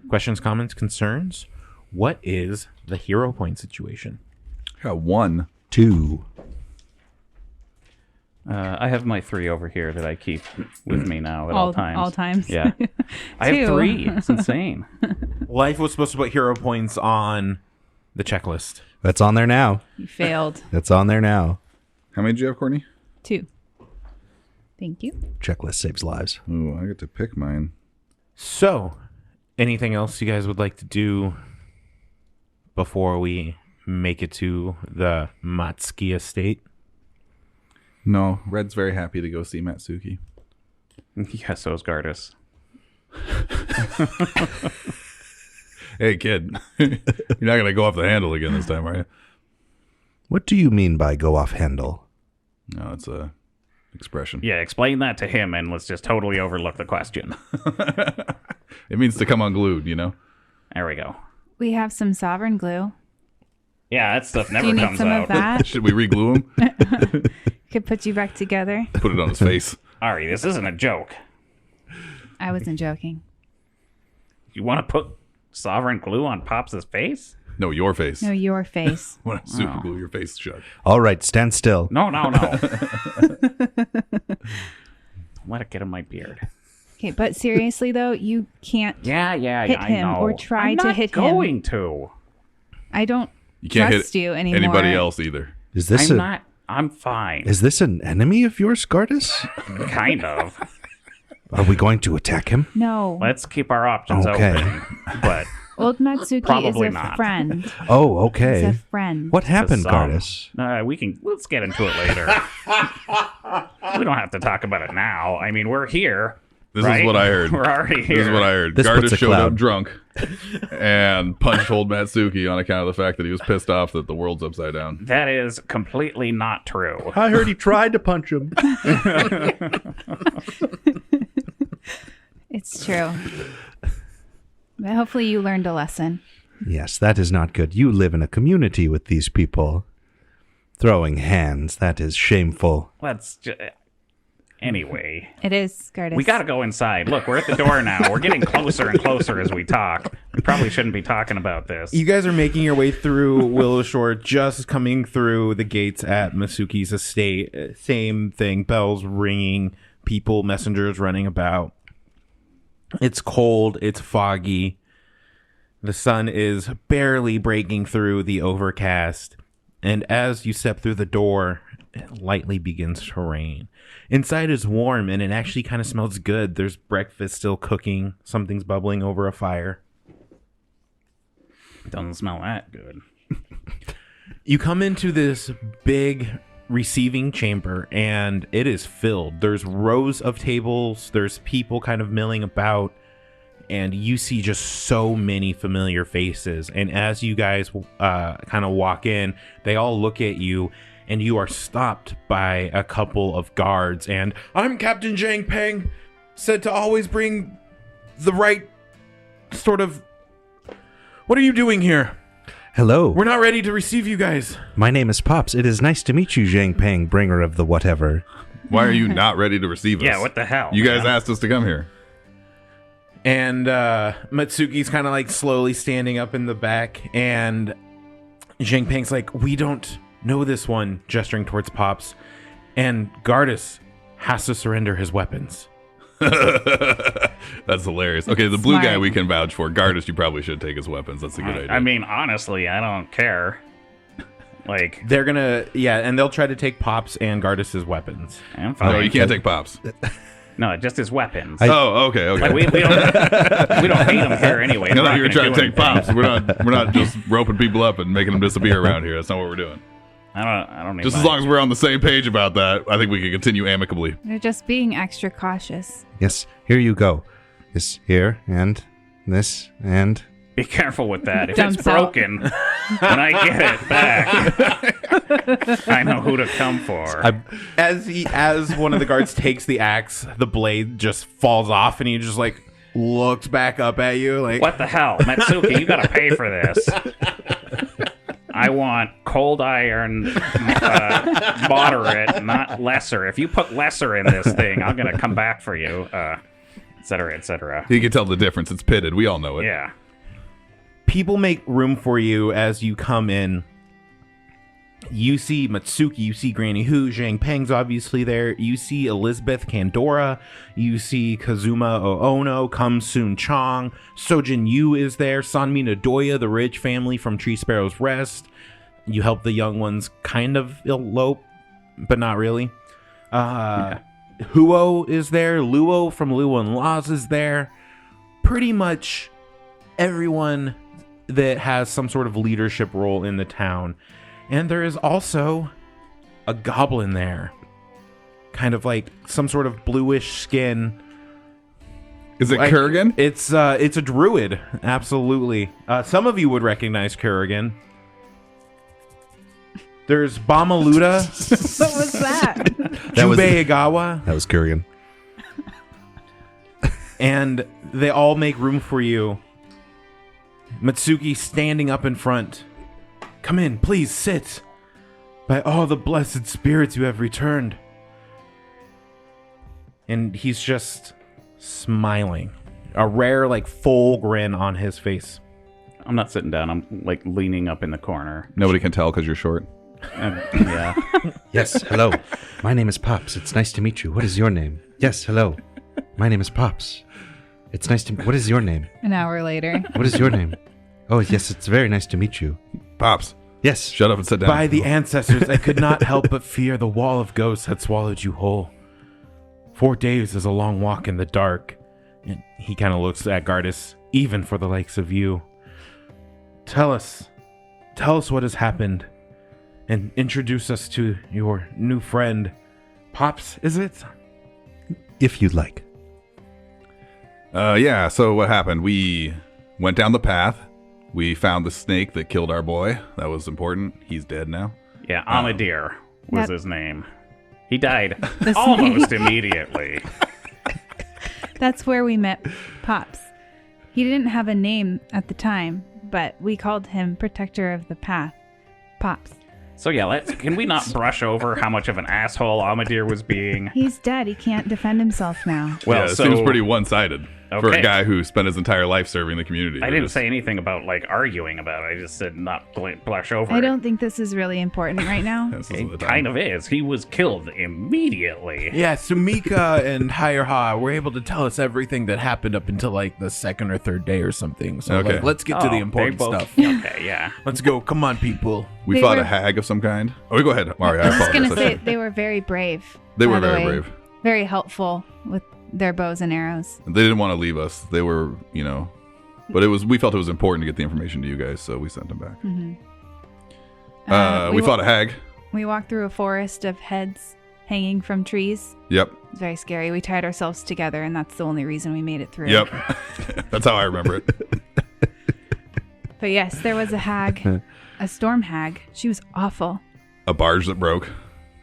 Speaker 1: Questions, comments, concerns? What is the hero point situation?
Speaker 4: Got 1.
Speaker 2: 2.
Speaker 3: I have my 3 over here that I keep with me now at all times.
Speaker 5: All times.
Speaker 3: Yeah. I have
Speaker 5: 2.
Speaker 3: 3. It's insane.
Speaker 1: Life was supposed to put hero points on the checklist.
Speaker 2: That's on there now.
Speaker 5: You failed.
Speaker 2: That's on there now.
Speaker 4: How many did you have, Courtney?
Speaker 5: 2. Thank you.
Speaker 2: Checklist saves lives.
Speaker 4: Ooh, I get to pick mine.
Speaker 1: So, anything else you guys would like to do before we make it to the Matsuki estate?
Speaker 4: No, Red's very happy to go see Matsuki.
Speaker 3: Yeah, so is Gardas.
Speaker 4: Hey, kid. You're not going to go off the handle again this time, are you?
Speaker 2: What do you mean by go off handle?
Speaker 4: No, it's a expression.
Speaker 3: Yeah, explain that to him and let's just totally overlook the question.
Speaker 4: It means to come unglued, you know?
Speaker 3: There we go.
Speaker 5: We have some sovereign glue.
Speaker 3: Yeah, that stuff
Speaker 5: Do
Speaker 3: never
Speaker 5: you need
Speaker 3: comes
Speaker 5: some
Speaker 3: out.
Speaker 5: of that?
Speaker 4: Should we re-glue him?
Speaker 5: Could put you back together.
Speaker 4: Put it on his face.
Speaker 3: Ari, this isn't a joke.
Speaker 5: I wasn't joking.
Speaker 3: You want to put sovereign glue on Pops' face?
Speaker 4: No, your face.
Speaker 5: No, your face.
Speaker 4: I want to super glue your face shut.
Speaker 2: All right, stand still.
Speaker 3: No. Let it get in my beard.
Speaker 5: Okay, but seriously though, you can't
Speaker 3: Yeah,
Speaker 5: hit
Speaker 3: I
Speaker 5: him
Speaker 3: know.
Speaker 5: or try
Speaker 3: I'm
Speaker 5: to
Speaker 3: not
Speaker 5: hit him.
Speaker 3: going to.
Speaker 5: I don't
Speaker 4: You can't
Speaker 5: trust
Speaker 4: hit
Speaker 5: you anymore.
Speaker 4: anybody else either.
Speaker 2: Is this
Speaker 3: I'm fine.
Speaker 2: Is this an enemy of yours, Gardas?
Speaker 3: Kind of.
Speaker 2: Are we going to attack him?
Speaker 5: No.
Speaker 3: Let's keep our options
Speaker 2: Okay.
Speaker 3: open. But
Speaker 5: Old Matsuki
Speaker 3: Probably
Speaker 5: is a
Speaker 3: not.
Speaker 5: friend.
Speaker 2: Oh,
Speaker 5: He's
Speaker 2: okay.
Speaker 5: a friend.
Speaker 2: What happened,
Speaker 3: some-
Speaker 2: Gardas?
Speaker 3: let's get into it later. We don't have to talk about it now. I mean, we're here.
Speaker 4: This
Speaker 3: right?
Speaker 4: is what I heard.
Speaker 3: We're already here.
Speaker 4: This is what I heard.
Speaker 2: This puts
Speaker 4: Gardas
Speaker 2: a
Speaker 4: showed up
Speaker 2: cloud.
Speaker 4: drunk and punched old Matsuki on account of the fact that he was pissed off that the world's upside down.
Speaker 3: That is completely not true.
Speaker 2: I heard he tried to punch him.
Speaker 5: It's true. But hopefully you learned a lesson.
Speaker 2: Yes, that is not good. You live in a community with these people. Throwing hands, that is shameful.
Speaker 3: Let's just... Anyway,
Speaker 5: It is, Gardas.
Speaker 3: we got to go inside. Look, we're at the door now. We're getting closer and closer as we talk. We probably shouldn't be talking about this.
Speaker 1: You guys are making your way through Willow Shore, just coming through the gates at Masuki's estate. Same thing, bells ringing, people, messengers running about. It's cold, it's foggy. The sun is barely breaking through the overcast. And as you step through the door, it lightly begins to rain. Inside is warm, and it actually kind of smells good. There's breakfast still cooking. Something's bubbling over a fire.
Speaker 3: Doesn't smell that good.
Speaker 1: You come into this big receiving chamber, and it is filled. There's rows of tables. There's people kind of milling about, and you see just so many familiar faces. And as you guys kind of walk in, they all look at you, and you are stopped by a couple of guards. And I'm Captain Zhang Peng, said to always bring the right sort of... What are you doing here?
Speaker 2: Hello,
Speaker 1: We're not ready to receive you guys.
Speaker 2: my name is Pops. It is nice to meet you, Zhang Peng, bringer of the whatever.
Speaker 4: Why are you not ready to receive us?
Speaker 3: Yeah, what the hell?
Speaker 4: You guys
Speaker 3: man?
Speaker 4: asked us to come here.
Speaker 1: And Matsuki's kind of like slowly standing up in the back, and Zhang Peng's like, we don't know this one, gesturing towards Pops. and Gardas has to surrender his weapons.
Speaker 4: That's hilarious. Okay, the blue
Speaker 5: Smart.
Speaker 4: guy we can vouch for. Gardas, you probably should take his weapons. That's a good idea.
Speaker 3: I mean, honestly, I don't care. Like,
Speaker 1: They're gonna, and they'll try to take Pops and Gardas' weapons.
Speaker 3: I'm fine.
Speaker 4: no, you can't take Pops.
Speaker 3: No, just his weapons.
Speaker 4: Okay.
Speaker 3: Like, we don't hate him here anyway.
Speaker 4: No,
Speaker 3: We're not
Speaker 4: you're
Speaker 3: gonna
Speaker 4: trying to
Speaker 3: do
Speaker 4: take
Speaker 3: anything.
Speaker 4: Pops. We're not just roping people up and making them disappear around here. That's not what we're doing.
Speaker 3: I don't need
Speaker 4: Just as long as we're on the same page about that, I think we can continue amicably.
Speaker 5: They're just being extra cautious.
Speaker 2: Yes, here you go. This here and this and
Speaker 3: Be careful with that. If
Speaker 5: Dumps
Speaker 3: it's broken, when I get it back, I know who to come for.
Speaker 1: As one of the guards takes the axe, the blade just falls off, and he just like looks back up at you like,
Speaker 3: What the hell? Matsuki, you gotta pay for this. I want cold iron, moderate, not lesser. If you put lesser in this thing, I'm gonna come back for you, et cetera, et cetera.
Speaker 4: You can tell the difference. It's pitted. We all know it.
Speaker 3: Yeah.
Speaker 1: People make room for you as you come in. You see Matsuki, you see Granny Hu, Zhang Peng's obviously there. You see Elizabeth Kandora, you see Kazuma Oono, Come Soon Chong, Sojin Yu is there, Sanmi Nadoya, the rich family from Tree Sparrow's Rest. You help the young ones kind of elope, but not really. Huo is there, Luo from Luo and Laws is there. Pretty much everyone that has some sort of leadership role in the town. And there is also a goblin there. Kind of like some sort of bluish skin.
Speaker 4: Is it
Speaker 1: Like,
Speaker 4: Kurgan?
Speaker 1: It's a druid, absolutely. Some of you would recognize Kurgan. There's Bamaluda,
Speaker 5: What was that?
Speaker 2: That was-
Speaker 1: Jubei Igawa,
Speaker 2: that was Kurgan.
Speaker 1: and they all make room for you. Matsuki standing up in front. Come in, please sit. By all the blessed spirits you have returned. And he's just smiling. A rare, like, full grin on his face.
Speaker 3: I'm not sitting down. I'm like leaning up in the corner.
Speaker 4: Nobody can tell because you're short.
Speaker 3: Yeah.
Speaker 2: Yes, hello. My name is Pops. It's nice to meet you. What is your name? Yes, hello. My name is Pops. It's nice to. What is your name?
Speaker 5: An hour later.
Speaker 2: What is your name? Oh, yes, it's very nice to meet you.
Speaker 4: Pops,
Speaker 2: Yes.
Speaker 4: shut up and sit down.
Speaker 1: By the ancestors, I could not help but fear the wall of ghosts had swallowed you whole. 4 days is a long walk in the dark. And he kind of looks at Gardas, even for the likes of you. Tell us what has happened, and introduce us to your new friend. Pops, is it?
Speaker 2: If you'd like.
Speaker 4: Yeah, so what happened? We went down the path. We found the snake that killed our boy. That was important. He's dead now.
Speaker 3: Yeah, Amadir was
Speaker 5: That-
Speaker 3: his name. He died
Speaker 5: The
Speaker 3: almost immediately.
Speaker 5: That's where we met Pops. He didn't have a name at the time, but we called him Protector of the Path. Pops.
Speaker 3: So yeah, can we not brush over how much of an asshole Amadir was being?
Speaker 5: He's dead. He can't defend himself now.
Speaker 3: Well,
Speaker 4: Yeah, it
Speaker 3: so
Speaker 4: seems pretty one-sided for
Speaker 3: Okay.
Speaker 4: a guy who spent his entire life serving the community.
Speaker 3: I
Speaker 4: We're
Speaker 3: didn't
Speaker 4: just-
Speaker 3: say anything about like arguing about it. I just said not brush over
Speaker 5: I
Speaker 3: it.
Speaker 5: don't think this is really important right now.
Speaker 4: This isn't the
Speaker 3: It
Speaker 4: time.
Speaker 3: kind of is. He was killed immediately.
Speaker 1: Yeah, Sumika and Higher Ha were able to tell us everything that happened up until like the second or third day or something. So
Speaker 4: Okay.
Speaker 1: like, let's get to
Speaker 3: Oh,
Speaker 1: the
Speaker 3: they
Speaker 1: important
Speaker 3: both-
Speaker 1: stuff.
Speaker 3: Okay, yeah.
Speaker 1: Let's go. Come on, people.
Speaker 4: We
Speaker 5: They
Speaker 4: fought
Speaker 5: were-
Speaker 4: a hag of some kind. Oh, go ahead, Mario. I
Speaker 5: I was just
Speaker 4: apologize.
Speaker 5: going to say they were very brave.
Speaker 4: They
Speaker 5: by
Speaker 4: were
Speaker 5: the
Speaker 4: very
Speaker 5: way.
Speaker 4: brave.
Speaker 5: Very helpful with their bows and arrows.
Speaker 4: They didn't want to leave us. They were, but we felt it was important to get the information to you guys, so we sent them back. We fought a hag.
Speaker 5: We walked through a forest of heads hanging from trees.
Speaker 4: Yep.
Speaker 5: It was very scary. We tied ourselves together, and that's the only reason we made it through.
Speaker 4: Yep. That's how I remember it.
Speaker 5: But yes, there was a hag, a storm hag. She was awful.
Speaker 4: A barge that broke.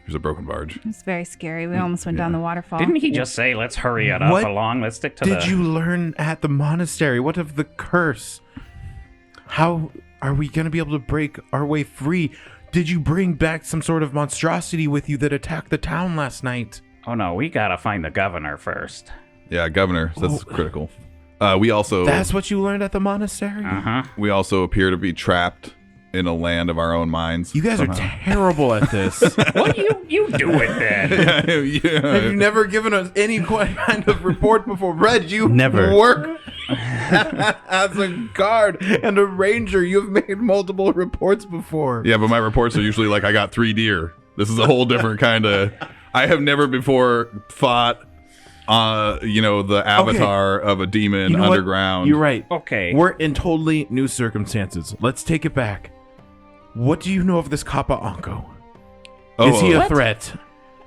Speaker 4: There's a broken barge.
Speaker 5: It was very scary. We almost went down the waterfall.
Speaker 3: Didn't he just say, let's hurry it up
Speaker 1: What
Speaker 3: along? Let's stick to
Speaker 1: Did
Speaker 3: the...
Speaker 1: you learn at the monastery? What of the curse? How are we going to be able to break our way free? Did you bring back some sort of monstrosity with you that attacked the town last night?
Speaker 3: Oh no, we gotta find the governor first.
Speaker 4: Yeah, governor. That's critical. We also
Speaker 1: That's what you learned at the monastery?
Speaker 3: Uh-huh.
Speaker 4: we also appear to be trapped in a land of our own minds.
Speaker 1: You guys are terrible at this.
Speaker 3: What you do it then?
Speaker 1: Have you never given us any kind of report before? Red, you
Speaker 2: Never.
Speaker 1: work as a guard and a ranger. You've made multiple reports before.
Speaker 4: Yeah, but my reports are usually like I got 3 deer. This is a whole different kind of. I have never before fought, the avatar of a demon
Speaker 1: You know what?
Speaker 4: underground.
Speaker 1: You're right.
Speaker 3: Okay.
Speaker 1: We're in totally new circumstances. Let's take it back. What do you know of this Kappa Anko? Is he a
Speaker 5: What?
Speaker 1: threat?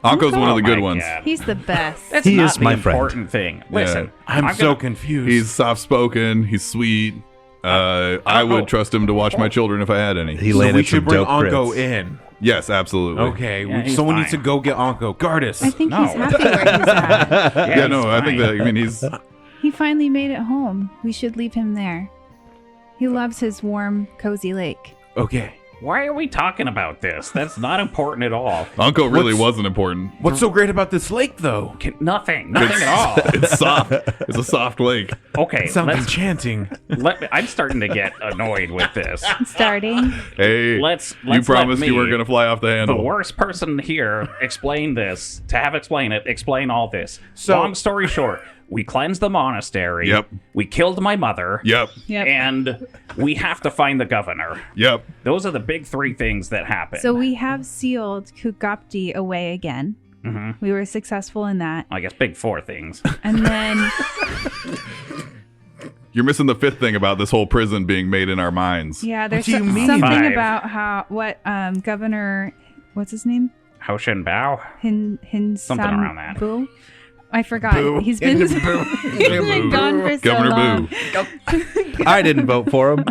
Speaker 4: Anko's one of the
Speaker 3: Oh
Speaker 4: good
Speaker 3: my
Speaker 4: ones.
Speaker 3: God.
Speaker 5: He's the best.
Speaker 3: That's
Speaker 2: He
Speaker 3: not
Speaker 2: is
Speaker 3: the
Speaker 2: my friend.
Speaker 3: important thing. Listen,
Speaker 1: I'm so
Speaker 3: gonna-
Speaker 1: confused.
Speaker 4: He's soft spoken. He's sweet. I would trust him to watch my children if I had any.
Speaker 2: He
Speaker 1: so
Speaker 2: landed
Speaker 1: we should
Speaker 2: some
Speaker 1: bring
Speaker 2: dope
Speaker 1: Anko
Speaker 2: crits.
Speaker 1: in.
Speaker 4: Yes, absolutely.
Speaker 1: Okay,
Speaker 3: Yeah, he's
Speaker 1: someone
Speaker 3: fine.
Speaker 1: needs to go get Anko. Gardus.
Speaker 5: I think
Speaker 3: No.
Speaker 5: he's happy where he's at.
Speaker 4: Yeah, no,
Speaker 3: he's
Speaker 4: I think
Speaker 3: fine.
Speaker 4: that. I mean, he's.
Speaker 5: He finally made it home. We should leave him there. He loves his warm, cozy lake.
Speaker 1: Okay.
Speaker 3: Why are we talking about this? That's not important at all.
Speaker 4: Uncle really
Speaker 1: What's-
Speaker 4: wasn't important.
Speaker 1: What's so great about this lake, though?
Speaker 3: Nothing at all.
Speaker 4: It's soft. It's a soft lake.
Speaker 3: Okay,
Speaker 1: It sounds
Speaker 3: let's.
Speaker 1: enchanting.
Speaker 3: I'm starting to get annoyed with this.
Speaker 5: Starting.
Speaker 4: Hey,
Speaker 3: Let's
Speaker 4: you
Speaker 3: let
Speaker 4: promised you
Speaker 3: me,
Speaker 4: were gonna fly off the
Speaker 3: the
Speaker 4: handle.
Speaker 3: worst person here, explain this. To have explain all this.
Speaker 1: So-
Speaker 3: Long story short, we cleansed the monastery.
Speaker 4: Yep.
Speaker 3: We killed my mother.
Speaker 4: Yep.
Speaker 5: Yep.
Speaker 3: And we have to find the governor.
Speaker 4: Yep.
Speaker 3: Those are the big 3 things that happen.
Speaker 5: So we have sealed Kugapti away again.
Speaker 3: Mhm.
Speaker 5: We were successful in that.
Speaker 3: I guess big 4 things.
Speaker 5: And then
Speaker 4: You're missing the 5th thing about this whole prison being made in our minds.
Speaker 5: yeah, there's
Speaker 1: do you mean?
Speaker 5: something
Speaker 3: 5.
Speaker 5: about what Governor, what's his name?
Speaker 3: Hoshin Bao.
Speaker 5: Hin
Speaker 3: Something around that.
Speaker 5: Boo? I forgot.
Speaker 1: Boo.
Speaker 5: He's been, he's been gone for so
Speaker 4: Governor
Speaker 5: long.
Speaker 4: Boo.
Speaker 2: I didn't vote for him.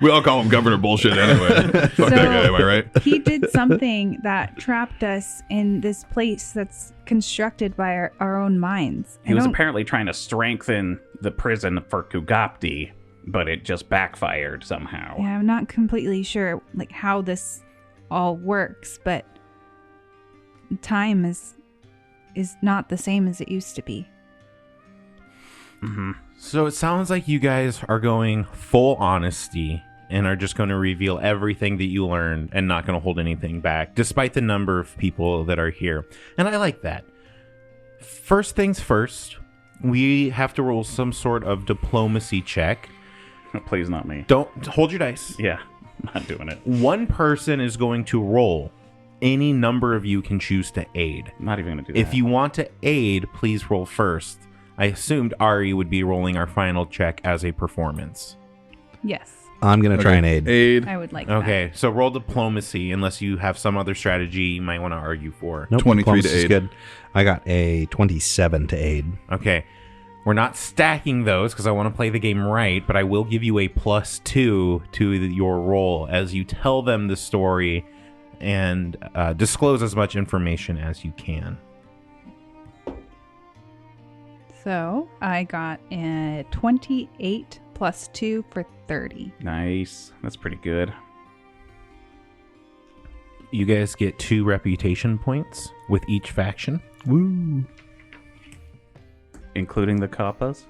Speaker 4: We all call him Governor Bullshit anyway. Fuck that guy, am I right?
Speaker 5: He did something that trapped us in this place that's constructed by our own minds.
Speaker 3: He was apparently trying to strengthen the prison for Kugapti, but it just backfired somehow.
Speaker 5: Yeah, I'm not completely sure like how this all works, but time is not the same as it used to be.
Speaker 1: So it sounds like you guys are going full honesty and are just going to reveal everything that you learned and not going to hold anything back, despite the number of people that are here. And I like that. First things first, we have to roll some sort of diplomacy check.
Speaker 3: Please, not me.
Speaker 1: Don't hold your dice.
Speaker 3: Yeah, I'm not doing it.
Speaker 1: One person is going to roll. Any number of you can choose to aid.
Speaker 3: I'm not even going to do that.
Speaker 1: If you want to aid, please roll first. I assumed Ari would be rolling our final check as a performance.
Speaker 5: Yes,
Speaker 2: I'm going to try and aid.
Speaker 4: Aid.
Speaker 5: I would like
Speaker 1: Okay, so roll diplomacy unless you have some other strategy you might want to argue for.
Speaker 2: Nope,
Speaker 4: 23 to
Speaker 2: diplomacy's
Speaker 4: aid.
Speaker 2: good. I got a 27 to aid.
Speaker 1: Okay, we're not stacking those because I want to play the game right, but I will give you a +2 to your roll as you tell them the story and disclose as much information as you can.
Speaker 5: So I got a 28 plus 2 for 30.
Speaker 3: Nice. That's pretty good.
Speaker 1: You guys get 2 reputation points with each faction.
Speaker 2: Woo.
Speaker 3: Including the Kappas?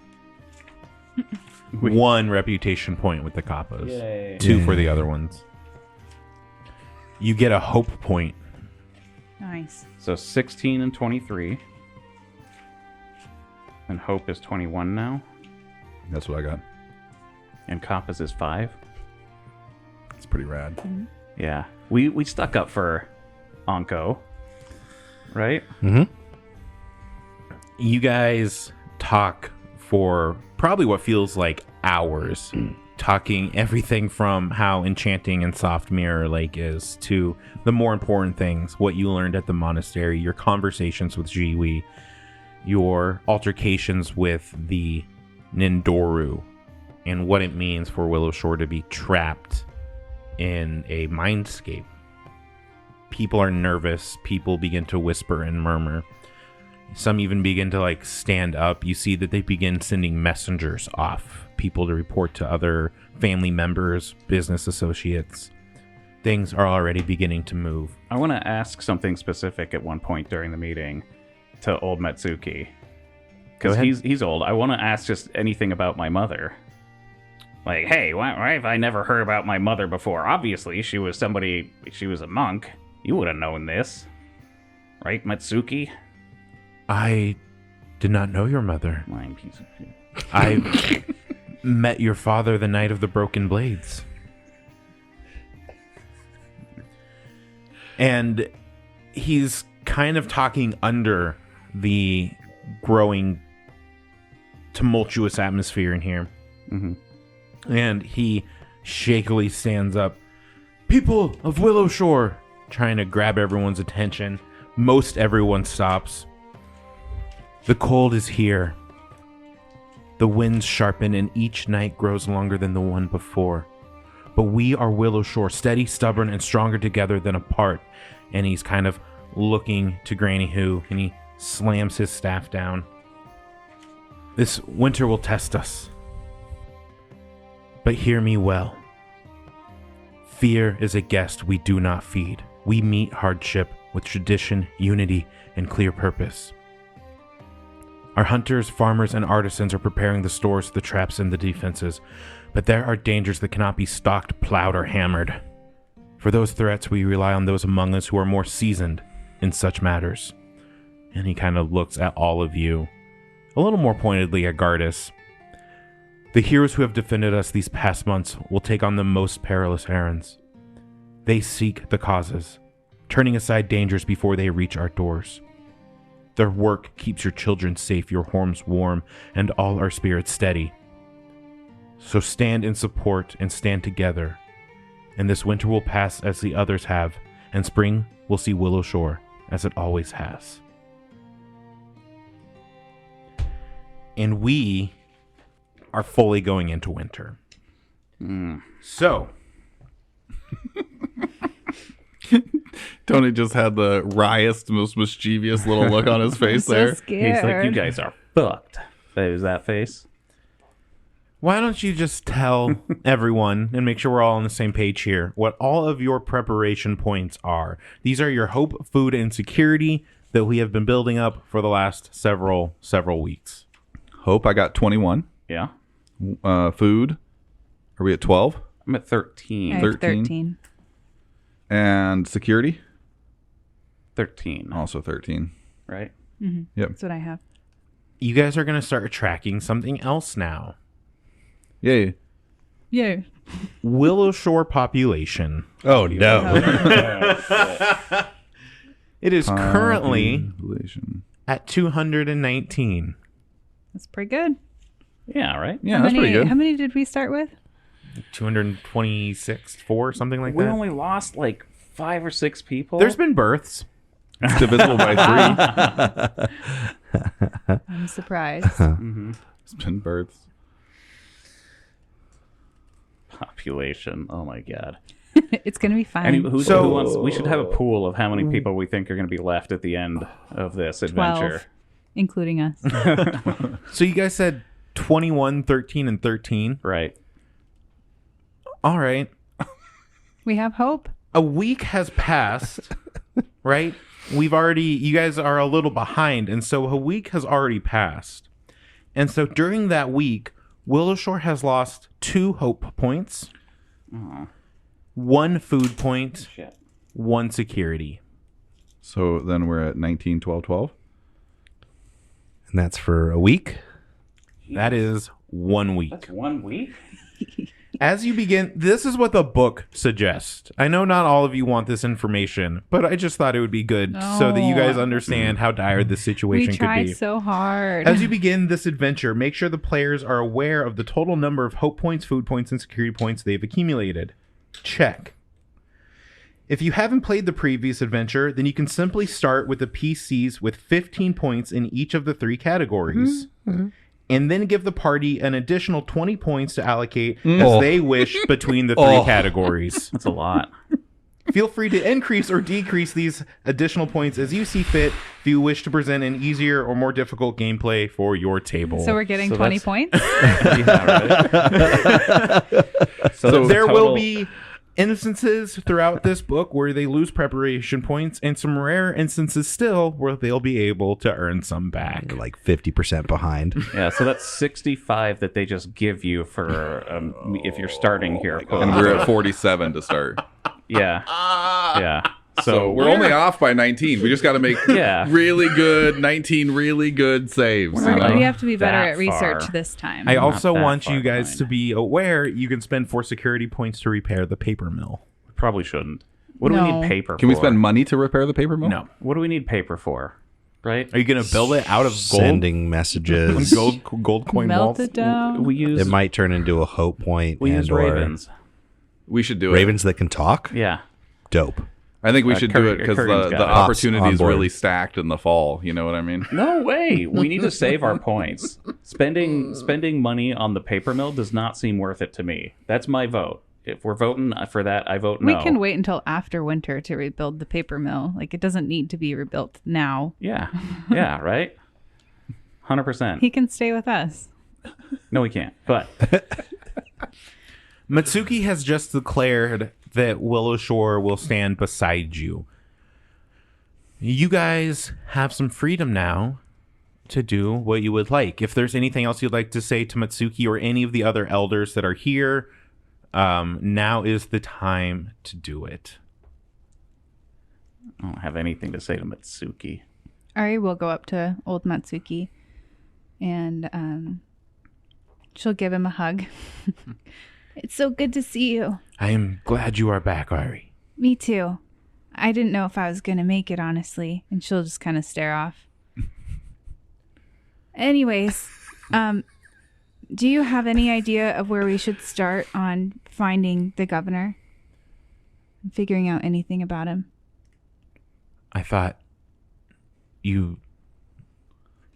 Speaker 1: 1 reputation point with the Kappas.
Speaker 3: Yay.
Speaker 1: 2 for the other ones. You get a hope point.
Speaker 5: Nice.
Speaker 3: So 16 and 23. And Hope is 21 now.
Speaker 4: That's what I got.
Speaker 3: And Kappas is 5.
Speaker 4: It's pretty rad.
Speaker 3: Yeah. We stuck up for Anko. Right?
Speaker 2: Mm-hmm.
Speaker 1: You guys talk for probably what feels like hours, talking everything from how enchanting and soft Mirror Lake is to the more important things, what you learned at the monastery, your conversations with Jiwi, your altercations with the Nindoru, and what it means for Willow Shore to be trapped in a mindscape. People are nervous. People begin to whisper and murmur. Some even begin to stand up. You see that they begin sending messengers off, people to report to other family members, business associates. Things are already beginning to move.
Speaker 3: I want to ask something specific at one point during the meeting to old Matsuki.
Speaker 1: Go
Speaker 3: Because
Speaker 1: ahead.
Speaker 3: he's old. I want to ask just anything about my mother. Like, hey, why have I never heard about my mother before? Obviously, she was a monk. You would have known this. Right, Matsuki?
Speaker 1: I did not know your mother.
Speaker 3: Lying piece of shit.
Speaker 1: I met your father the night of the broken blades. And he's kind of talking under the growing tumultuous atmosphere in here.
Speaker 3: Mm-hmm.
Speaker 1: And he shakily stands up. People of Willow Shore, trying to grab everyone's attention. Most everyone stops. The cold is here. The winds sharpen and each night grows longer than the one before. But we are Willow Shore, steady, stubborn, and stronger together than apart. And he's kind of looking to Granny Who, and he slams his staff down. This winter will test us. But hear me well. Fear is a guest we do not feed. We meet hardship with tradition, unity, and clear purpose. Our hunters, farmers, and artisans are preparing the stores, the traps, and the defenses. But there are dangers that cannot be stalked, plowed, or hammered. For those threats, we rely on those among us who are more seasoned in such matters. And he kind of looks at all of you, a little more pointedly at Gardas. The heroes who have defended us these past months will take on the most perilous errands. They seek the causes, turning aside dangers before they reach our doors. Their work keeps your children safe, your homes warm, and all our spirits steady. So stand in support and stand together, and this winter will pass as the others have, and spring will see Willow Shore as it always has. And we are fully going into winter. So,
Speaker 4: Tony just had the wryest, most mischievous little look on his face
Speaker 5: So
Speaker 4: there.
Speaker 5: scared.
Speaker 3: He's like, you guys are fucked. That was that face.
Speaker 1: why don't you just tell everyone and make sure we're all on the same page here what all of your preparation points are? These are your hope, food, and security that we have been building up for the last several weeks.
Speaker 4: Hope, I got 21.
Speaker 3: Yeah.
Speaker 4: Food, are we at 12?
Speaker 3: I'm at 13.
Speaker 5: I have 13.
Speaker 4: And security,
Speaker 3: 13.
Speaker 4: also 13.
Speaker 3: Right?
Speaker 4: Yep.
Speaker 5: That's what I have.
Speaker 1: You guys are going to start tracking something else now.
Speaker 4: Yay.
Speaker 5: Yeah.
Speaker 1: Willow Shore population.
Speaker 2: Oh no!
Speaker 1: It is currently
Speaker 4: Population.
Speaker 1: at 219.
Speaker 5: That's pretty good.
Speaker 3: Yeah, right?
Speaker 4: Yeah,
Speaker 5: How
Speaker 4: that's
Speaker 5: many,
Speaker 4: pretty good.
Speaker 5: How many did we start with?
Speaker 1: 226, 4, something like
Speaker 3: We
Speaker 1: that.
Speaker 3: only lost like 5 or 6 people.
Speaker 1: There's been births.
Speaker 4: It's divisible by 3.
Speaker 5: I'm surprised.
Speaker 4: It's been births.
Speaker 3: population. Oh my god.
Speaker 5: It's going to be fine.
Speaker 3: Who wants? We should have a pool of how many people we think are going to be left at the end of this adventure.
Speaker 5: 12, including us.
Speaker 1: So you guys said 21, 13, and 13.
Speaker 3: Right.
Speaker 1: All right.
Speaker 5: We have hope.
Speaker 1: A week has passed, right? You guys are a little behind, and so a week has already passed. And so during that week, Willow Shore has lost 2 hope points, 1 food point,
Speaker 3: Shit.
Speaker 1: 1 security.
Speaker 4: So then we're at 19, 12, 12.
Speaker 2: And that's for a week.
Speaker 1: That is 1 week.
Speaker 3: That's 1 week?
Speaker 1: As you begin, this is what the book suggests. I know not all of you want this information, but I just thought it would be good so that you guys understand how dire this
Speaker 5: We
Speaker 1: situation could
Speaker 5: tried
Speaker 1: be.
Speaker 5: so hard.
Speaker 1: As you begin this adventure, make sure the players are aware of the total number of hope points, food points, and security points they've accumulated. Check. If you haven't played the previous adventure, then you can simply start with the PCs with 15 points in each of the 3 categories. And then give the party an additional 20 points to allocate as they wish between the 3 categories.
Speaker 3: That's a lot.
Speaker 1: Feel free to increase or decrease these additional points as you see fit if you wish to present an easier or more difficult gameplay for your table.
Speaker 5: so we're getting
Speaker 3: So
Speaker 5: 20
Speaker 3: that's-
Speaker 5: points?
Speaker 3: Yeah, right. So
Speaker 1: there will be instances throughout this book where they lose preparation points, and some rare instances still where they'll be able to earn some back.
Speaker 2: You're like 50% behind.
Speaker 3: Yeah, so that's 65 that they just give you for if you're starting here.
Speaker 4: And we're at 47 to start.
Speaker 3: Yeah. Yeah.
Speaker 4: So we're only off by 19. We just got to make really good 19 really good saves.
Speaker 3: We're not
Speaker 5: We have to be better
Speaker 3: that
Speaker 5: at research
Speaker 3: far.
Speaker 5: this time.
Speaker 1: I also
Speaker 3: that
Speaker 1: want
Speaker 3: far
Speaker 1: you guys
Speaker 3: behind.
Speaker 1: to be aware you can spend 4 security points to repair the paper mill.
Speaker 3: Probably shouldn't. What do we
Speaker 5: No.
Speaker 3: need paper for?
Speaker 4: Can we spend money to repair the paper mill?
Speaker 1: No.
Speaker 3: What do we need paper for? Right?
Speaker 1: Are you going to build it out of gold?
Speaker 2: Sending messages.
Speaker 1: Gold coin
Speaker 5: Melt
Speaker 1: walls?
Speaker 5: it down.
Speaker 3: We use
Speaker 2: It might turn into a hope point.
Speaker 3: we
Speaker 2: and
Speaker 3: use
Speaker 2: or
Speaker 3: ravens.
Speaker 4: We should do it.
Speaker 2: Ravens that can talk?
Speaker 3: Yeah.
Speaker 2: Dope.
Speaker 4: I think we should do it because
Speaker 3: Kurgan's
Speaker 4: the
Speaker 3: got it.
Speaker 4: opportunity
Speaker 2: Pops
Speaker 4: is
Speaker 2: on board.
Speaker 4: really stacked in the fall. You know what I mean?
Speaker 3: No way. We need to save our points. Spending money on the paper mill does not seem worth it to me. That's my vote. If we're voting for that, I vote no.
Speaker 5: We can wait until after winter to rebuild the paper mill. Like, it doesn't need to be rebuilt now.
Speaker 3: Yeah. Yeah, right? 100%.
Speaker 5: He can stay with us.
Speaker 3: No, we can't. But
Speaker 1: Matsuki has just declared that Willow Shore will stand beside you. You guys have some freedom now to do what you would like. If there's anything else you'd like to say to Matsuki or any of the other elders that are here, now is the time to do it.
Speaker 3: I don't have anything to say to Mitsuki.
Speaker 5: Ari will go up to old Matsuki and she'll give him a hug. It's so good to see you.
Speaker 1: I am glad you are back, Ari.
Speaker 5: Me too. I didn't know if I was going to make it, honestly. And she'll just kind of stare off. Anyways, do you have any idea of where we should start on finding the governor? And figuring out anything about him?
Speaker 1: I thought you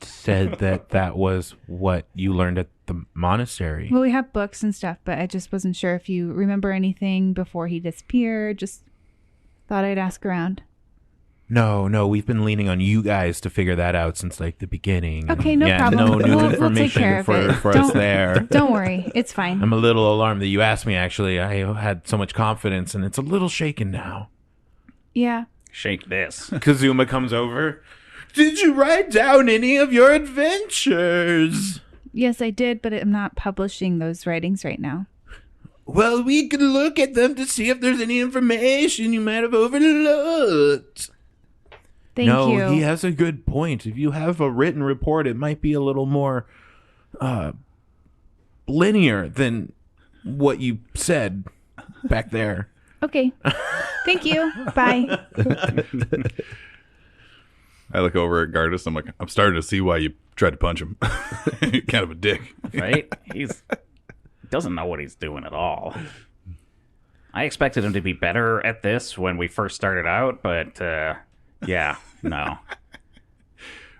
Speaker 1: said that was what you learned at the monastery.
Speaker 5: Well, we have books and stuff, but I just wasn't sure if you remember anything before he disappeared. Just thought I'd ask around.
Speaker 1: No, we've been leaning on you guys to figure that out since like the beginning.
Speaker 5: Okay, no problem.
Speaker 1: No new
Speaker 5: We'll take
Speaker 1: information
Speaker 5: care of it.
Speaker 1: for us there.
Speaker 5: Don't worry. It's fine.
Speaker 1: I'm a little alarmed that you asked me, actually. I had so much confidence, and it's a little shaken now.
Speaker 5: Yeah.
Speaker 3: Shake this.
Speaker 1: Kazuma comes over. Did you write down any of your adventures?
Speaker 5: Yes, I did, but I'm not publishing those writings right now.
Speaker 1: Well, we could look at them to see if there's any information you might have overlooked.
Speaker 5: Thank you.
Speaker 1: No, he has a good point. If you have a written report, it might be a little more linear than what you said back there.
Speaker 5: Okay. Thank you. Bye.
Speaker 4: I look over at Gardas. I'm like, I'm starting to see why you tried to punch him. Kind of a dick.
Speaker 3: Right? He doesn't know what he's doing at all. I expected him to be better at this when we first started out, but yeah, no.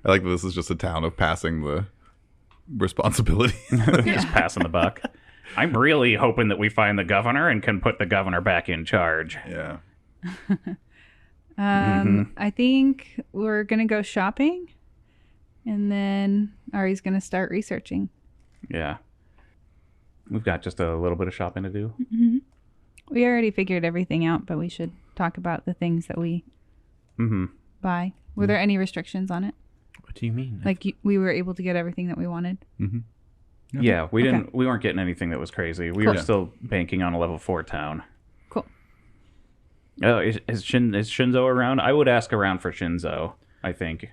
Speaker 4: I like that this is just a town of passing the responsibility.
Speaker 3: Just passing the buck. I'm really hoping that we find the governor and can put the governor back in charge.
Speaker 4: Yeah.
Speaker 5: I think we're going to go shopping, and then Ari's going to start researching.
Speaker 3: Yeah. We've got just a little bit of shopping to do.
Speaker 5: We already figured everything out, but we should talk about the things that we buy. Were there any restrictions on it?
Speaker 1: What do you mean?
Speaker 5: Like we were able to get everything that we wanted?
Speaker 3: Yeah, we weren't getting anything that was crazy. We were still banking on a level 4 town.
Speaker 5: Cool.
Speaker 3: Oh, is Shinzo around? I would ask around for Shinzo, I think.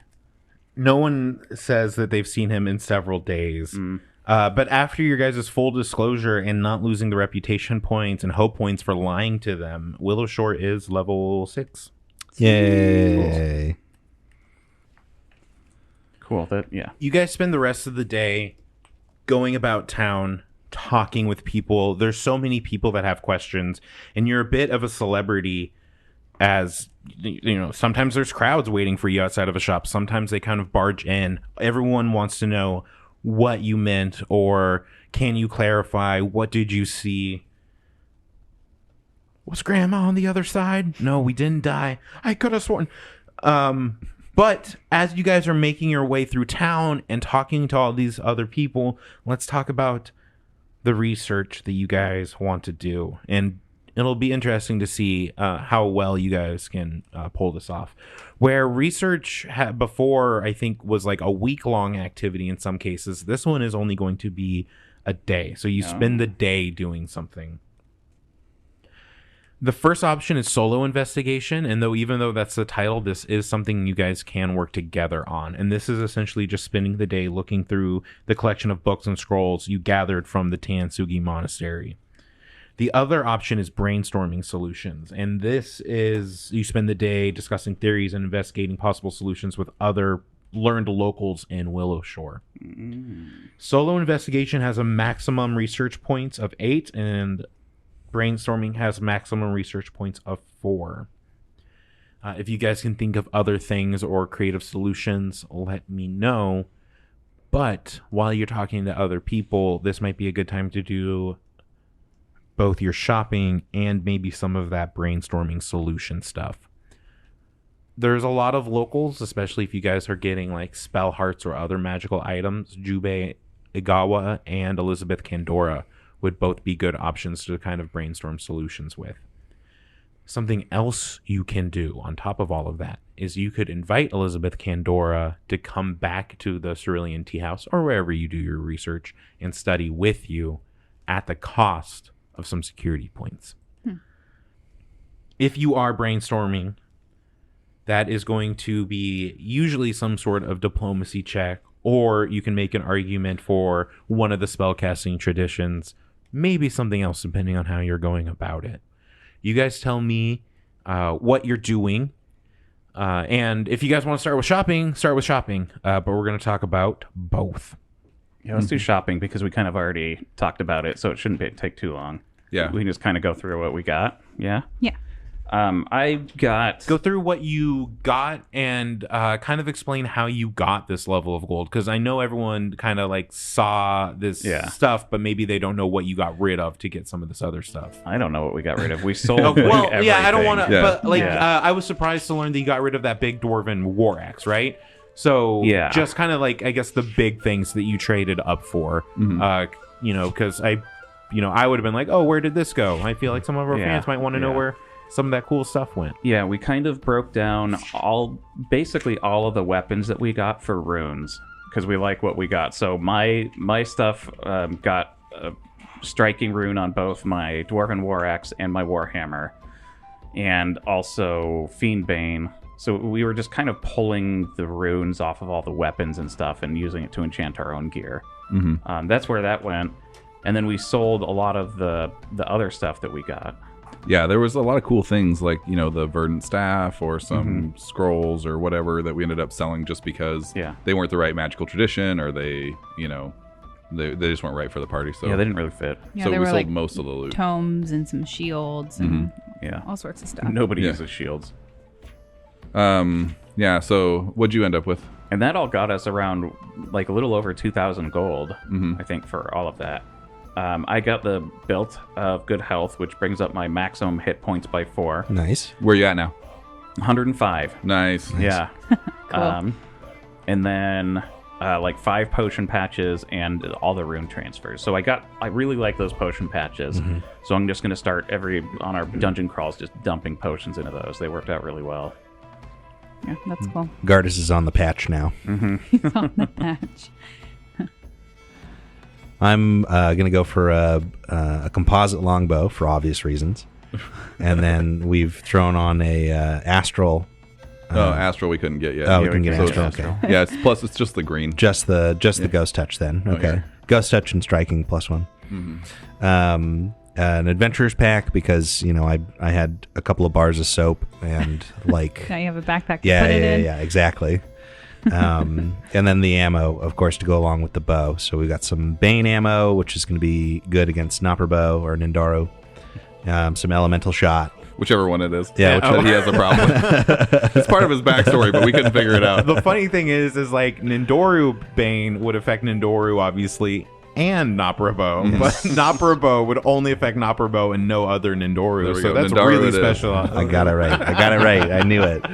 Speaker 1: No one says that they've seen him in several days. But after your guys' full disclosure and not losing the reputation points and hope points for lying to them, Willow Shore is level 6.
Speaker 2: Yay.
Speaker 3: Cool.
Speaker 1: You guys spend the rest of the day going about town, talking with people. There's so many people that have questions, and you're a bit of a celebrity. As you know, sometimes there's crowds waiting for you outside of a shop. Sometimes they kind of barge in. Everyone wants to know what you meant, or can you clarify, what did you see? Was Grandma on the other side? No, we didn't die. I could have sworn. But as you guys are making your way through town and talking to all these other people, let's talk about the research that you guys want to do. And it'll be interesting to see how well you guys can pull this off. Where research before, I think, was like a week-long activity in some cases, this one is only going to be a day. So you spend the day doing something. The first option is solo investigation, and even though that's the title, this is something you guys can work together on. And this is essentially just spending the day looking through the collection of books and scrolls you gathered from the Tansugi Monastery. The other option is brainstorming solutions, and this is you spend the day discussing theories and investigating possible solutions with other learned locals in Willowshore. Solo investigation has a maximum research points of 8, and brainstorming has maximum research points of 4. If you guys can think of other things or creative solutions, let me know. But while you're talking to other people, this might be a good time to do both your shopping and maybe some of that brainstorming solution stuff. There's a lot of locals, especially if you guys are getting like spell hearts or other magical items. Jubei Igawa and Elizabeth Kandora would both be good options to kind of brainstorm solutions with. Something else you can do on top of all of that is you could invite Elizabeth Kandora to come back to the Cerulean Tea House or wherever you do your research and study with you at the cost of some security points. If you are brainstorming, that is going to be usually some sort of diplomacy check, or you can make an argument for one of the spellcasting traditions, maybe something else depending on how you're going about it. You guys tell me what you're doing, and if you guys want to start with shopping, but we're going to talk about both.
Speaker 3: Yeah, let's do shopping because we kind of already talked about it, so it shouldn't take too long.
Speaker 4: Yeah.
Speaker 3: We can just kind of go through what we got. Yeah?
Speaker 5: Yeah.
Speaker 3: I got...
Speaker 1: Go through what you got and kind of explain how you got this level of gold, because I know everyone kind of like saw this stuff, but maybe they don't know what you got rid of to get some of this other stuff.
Speaker 3: I don't know what we got rid of. We sold
Speaker 1: Well,
Speaker 3: everything.
Speaker 1: yeah, I don't want to, but like,
Speaker 3: Yeah.
Speaker 1: I was surprised to learn that you got rid of that big dwarven war axe, right? So
Speaker 3: Yeah.
Speaker 1: just kind of like, I guess the big things that you traded up for, because I would have been like, oh, where did this go? I feel like some of our fans might want to know where some of that cool stuff went.
Speaker 3: Yeah, we kind of broke down basically all of the weapons that we got for runes because we like what we got. So my stuff got a striking rune on both my Dwarven War Axe and my Warhammer, and also Fiendbane. So we were just kind of pulling the runes off of all the weapons and stuff and using it to enchant our own gear. That's where that went. And then we sold a lot of the other stuff that we got.
Speaker 4: Yeah, there was a lot of cool things like, the verdant staff or some scrolls or whatever that we ended up selling just because they weren't the right magical tradition, or they just weren't right for the party. So
Speaker 3: yeah, they didn't really fit.
Speaker 5: Yeah,
Speaker 4: so
Speaker 5: there
Speaker 4: we
Speaker 5: were
Speaker 4: sold
Speaker 5: like
Speaker 4: most of the loot.
Speaker 5: tomes and some shields and all sorts of stuff.
Speaker 3: Nobody uses shields.
Speaker 4: Yeah, so what'd you end up with?
Speaker 3: And that all got us around like a little over 2,000 gold, I think, for all of that. I got the Belt of Good Health, which brings up my maximum hit points by 4.
Speaker 2: Nice.
Speaker 4: Where you at now?
Speaker 3: 105.
Speaker 4: Nice.
Speaker 3: Yeah.
Speaker 5: Cool.
Speaker 3: And then like 5 potion patches and all the rune transfers. So I really like those potion patches. So I'm just going to start on our dungeon crawls, just dumping potions into those. They worked out really well.
Speaker 5: Yeah, that's cool.
Speaker 2: Gardas is on the patch now.
Speaker 5: He's on the patch.
Speaker 2: I'm going to go for a composite longbow for obvious reasons. And then we've thrown on a astral.
Speaker 4: Astral we couldn't get yet.
Speaker 2: Oh, we can get
Speaker 3: so
Speaker 2: astral.
Speaker 3: it's
Speaker 2: Okay.
Speaker 4: Yeah, it's just the green.
Speaker 2: Just the ghost touch then. Okay.
Speaker 4: Okay.
Speaker 2: Ghost touch and striking +1. An adventurer's pack because I had a couple of bars of soap and like
Speaker 5: Now you have a backpack to put it in.
Speaker 2: yeah, exactly. And then the ammo, of course, to go along with the bow. So we got some Bane ammo, which is going to be good against Nopperbow or Nindaru. Some elemental shot.
Speaker 4: Whichever one it is.
Speaker 2: Yeah,
Speaker 4: He has a problem with. It's part of his backstory, but we couldn't figure it out.
Speaker 1: The funny thing is like Nindoru Bane would affect Nindoru, obviously, and Nopperbow, but Nopperbow would only affect Nopperbow and no other Nindoru.
Speaker 4: There we
Speaker 1: So
Speaker 4: go.
Speaker 1: that's
Speaker 4: Nindaru
Speaker 1: really
Speaker 4: it is.
Speaker 1: special.
Speaker 2: I got it right. I knew it.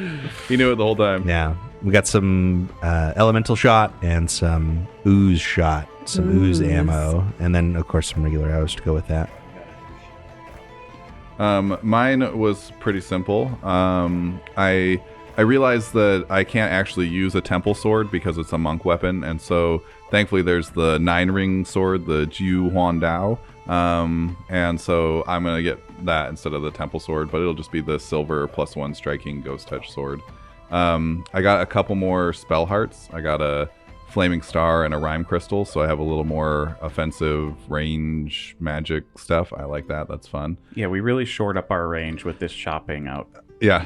Speaker 4: He knew it the whole time.
Speaker 2: Yeah. We got some elemental shot and some ooze shot, some ooze ammo, and then, of course, some regular arrows to go with that.
Speaker 4: Mine was pretty simple. I realized that I can't actually use a temple sword because it's a monk weapon, and so thankfully there's the 9-ring sword, the Jiu Huan Dao, and so I'm gonna get that instead of the temple sword, but it'll just be the silver +1 striking ghost touch sword. I got a couple more spell hearts. I got a flaming star and a rhyme crystal, so I have a little more offensive range magic stuff. I like that. That's fun.
Speaker 3: Yeah, we really shored up our range with this shopping out.
Speaker 4: Yeah.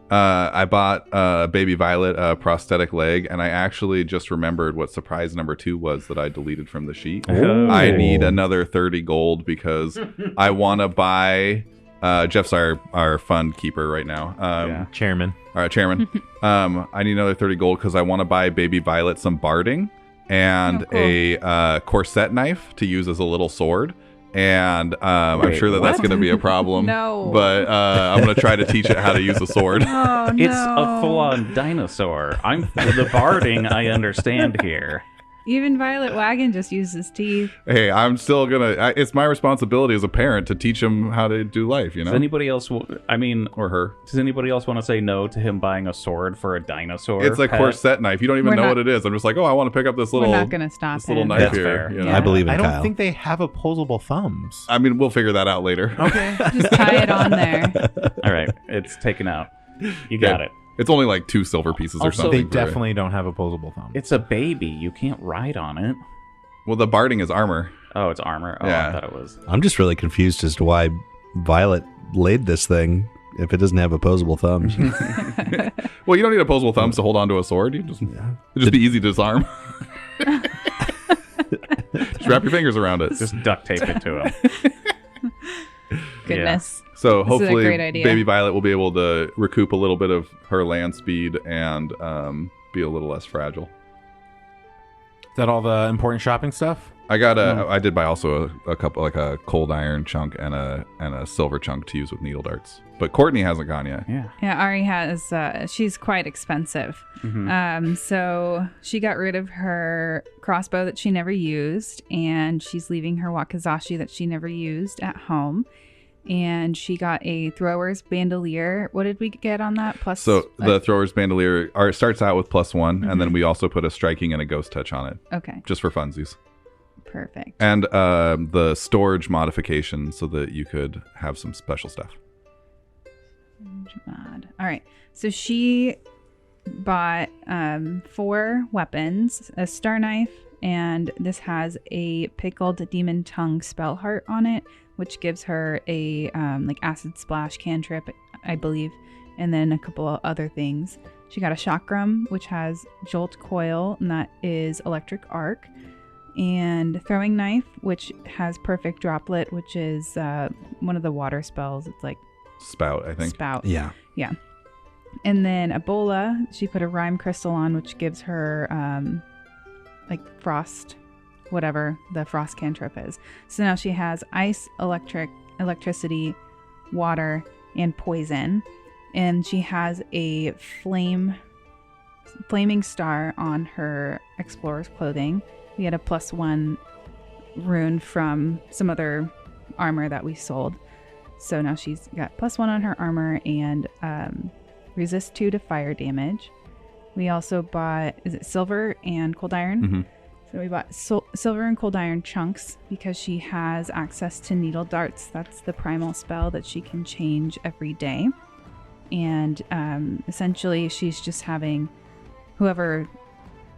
Speaker 4: I bought Baby Violet a prosthetic leg, and I actually just remembered what surprise number 2 was that I deleted from the sheet.
Speaker 3: Oh.
Speaker 4: I need another 30 gold because I want to buy... Jeff's our fund keeper right now.
Speaker 1: Chairman.
Speaker 4: All right, chairman. I need another 30 gold because I want to buy Baby Violet some barding and
Speaker 5: cool.
Speaker 4: a corset knife to use as a little sword. And I'm sure that that's going to be a problem.
Speaker 5: No.
Speaker 4: But I'm going to try to teach it how to use a sword.
Speaker 5: Oh, no.
Speaker 3: It's a full-on dinosaur. The barding I understand here.
Speaker 5: Even Violet Wagon just uses teeth.
Speaker 4: Hey, I'm still going to... It's my responsibility as a parent to teach him how to do life, you know?
Speaker 3: Does anybody else...
Speaker 4: Or her.
Speaker 3: Does anybody else want to say no to him buying a sword for a dinosaur?
Speaker 4: It's a
Speaker 3: pet?
Speaker 4: corset knife. You don't even
Speaker 5: We're
Speaker 4: know
Speaker 5: not-
Speaker 4: what it is. I'm just like, oh, I want to pick up this little...
Speaker 5: We're not going to stop
Speaker 4: this little
Speaker 5: him.
Speaker 4: knife
Speaker 3: That's
Speaker 4: here.
Speaker 3: fair.
Speaker 4: You know?
Speaker 5: Yeah.
Speaker 2: I believe in
Speaker 1: I don't
Speaker 2: Kyle.
Speaker 1: think they have opposable thumbs.
Speaker 4: I mean, we'll figure that out later.
Speaker 1: Okay.
Speaker 5: Just tie it on there.
Speaker 3: All right, it's taken out. You got it.
Speaker 4: It's only like 2 silver pieces or
Speaker 3: Also,
Speaker 4: something.
Speaker 1: They
Speaker 4: for it.
Speaker 1: definitely don't have opposable thumbs.
Speaker 3: It's a baby. You can't ride on it.
Speaker 4: Well, the barding is armor.
Speaker 3: Oh, it's armor. Oh,
Speaker 4: Yeah.
Speaker 3: I thought it was.
Speaker 2: I'm just really confused as to why Violet laid this thing if it doesn't have opposable thumbs.
Speaker 4: Well, you don't need opposable thumbs to hold onto a sword. You just it'd just be easy to disarm. Just wrap your fingers around it.
Speaker 3: Just duct tape it to him.
Speaker 5: Goodness.
Speaker 4: So
Speaker 5: This is a
Speaker 4: hopefully,
Speaker 5: great idea.
Speaker 4: Baby Violet will be able to recoup a little bit of her land speed and be a little less fragile.
Speaker 1: Is that all the important shopping stuff?
Speaker 4: I did buy also a couple, like a cold iron chunk and a silver chunk to use with needle darts. But Courtney hasn't gone yet.
Speaker 3: Yeah.
Speaker 5: Yeah, Ari has, she's quite expensive. So she got rid of her crossbow that she never used, and she's leaving her wakizashi that she never used at home. And she got a thrower's bandolier. What did we get on that? Plus,
Speaker 4: So the thrower's bandolier starts out with +1, and then we also put a striking and a ghost touch on it,
Speaker 5: okay,
Speaker 4: just for funsies.
Speaker 5: perfect.
Speaker 4: And the storage modification so that you could have some special stuff.
Speaker 5: Mod. All right. So she bought 4 weapons, a star knife, and this has a pickled demon tongue spell heart on it, which gives her a like acid splash cantrip, I believe, and then a couple of other things. She got a chakram, which has jolt coil, and that is electric arc, and throwing knife, which has perfect droplet, which is one of the water spells. It's like
Speaker 4: Spout, I think.
Speaker 5: spout.
Speaker 2: Yeah.
Speaker 5: Yeah. And then Ebola, she put a rhyme crystal on, which gives her like frost, whatever the frost cantrip is. So now she has ice, electricity, water, and poison. And she has a flaming star on her explorer's clothing. We had a +1 rune from some other armor that we sold. So now she's got +1 on her armor and resist 2 to fire damage. We also bought, is it silver and cold iron?
Speaker 4: Mm-hmm.
Speaker 5: So we bought silver and cold iron chunks because she has access to needle darts. That's the primal spell that she can change every day. And essentially she's just having whoever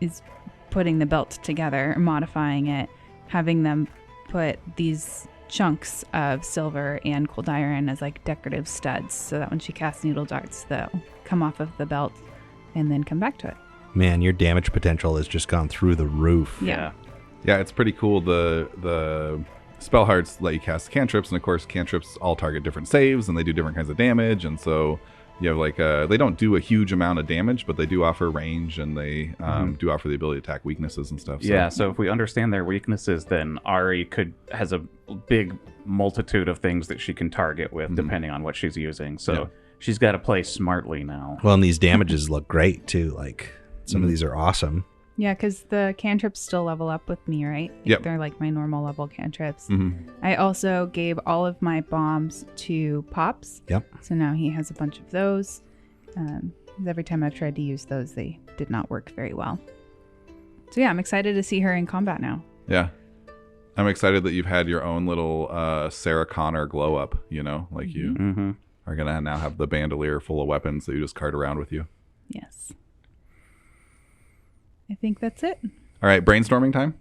Speaker 5: is putting the belt together, modifying it, having them put these chunks of silver and cold iron as like decorative studs so that when she casts needle darts, they'll come off of the belt and then come back to it.
Speaker 2: Man, your damage potential has just gone through the roof.
Speaker 5: Yeah.
Speaker 4: Yeah, it's pretty cool. The spell hearts let you cast cantrips, and of course cantrips all target different saves and they do different kinds of damage, and so you have like they don't do a huge amount of damage, but they do offer range, and they do offer the ability to attack weaknesses and stuff. So.
Speaker 3: Yeah, so if we understand their weaknesses, then Ari has a big multitude of things that she can target with, depending on what she's using. So she's got to play smartly now.
Speaker 2: Well, and these damages look great too. Like some of these are awesome.
Speaker 5: Yeah, because the cantrips still level up with me, right?
Speaker 4: Yep.
Speaker 5: They're like my normal level cantrips.
Speaker 4: Mm-hmm.
Speaker 5: I also gave all of my bombs to Pops.
Speaker 2: Yep.
Speaker 5: So now he has a bunch of those. 'Cause every time I've tried to use those, they did not work very well. So yeah, I'm excited to see her in combat now.
Speaker 4: Yeah. I'm excited that you've had your own little Sarah Connor glow up, you know, like you
Speaker 3: Mm-hmm.
Speaker 4: are going to now have the bandolier full of weapons that you just cart around with you.
Speaker 5: Yes. I think that's it.
Speaker 4: All right, brainstorming time?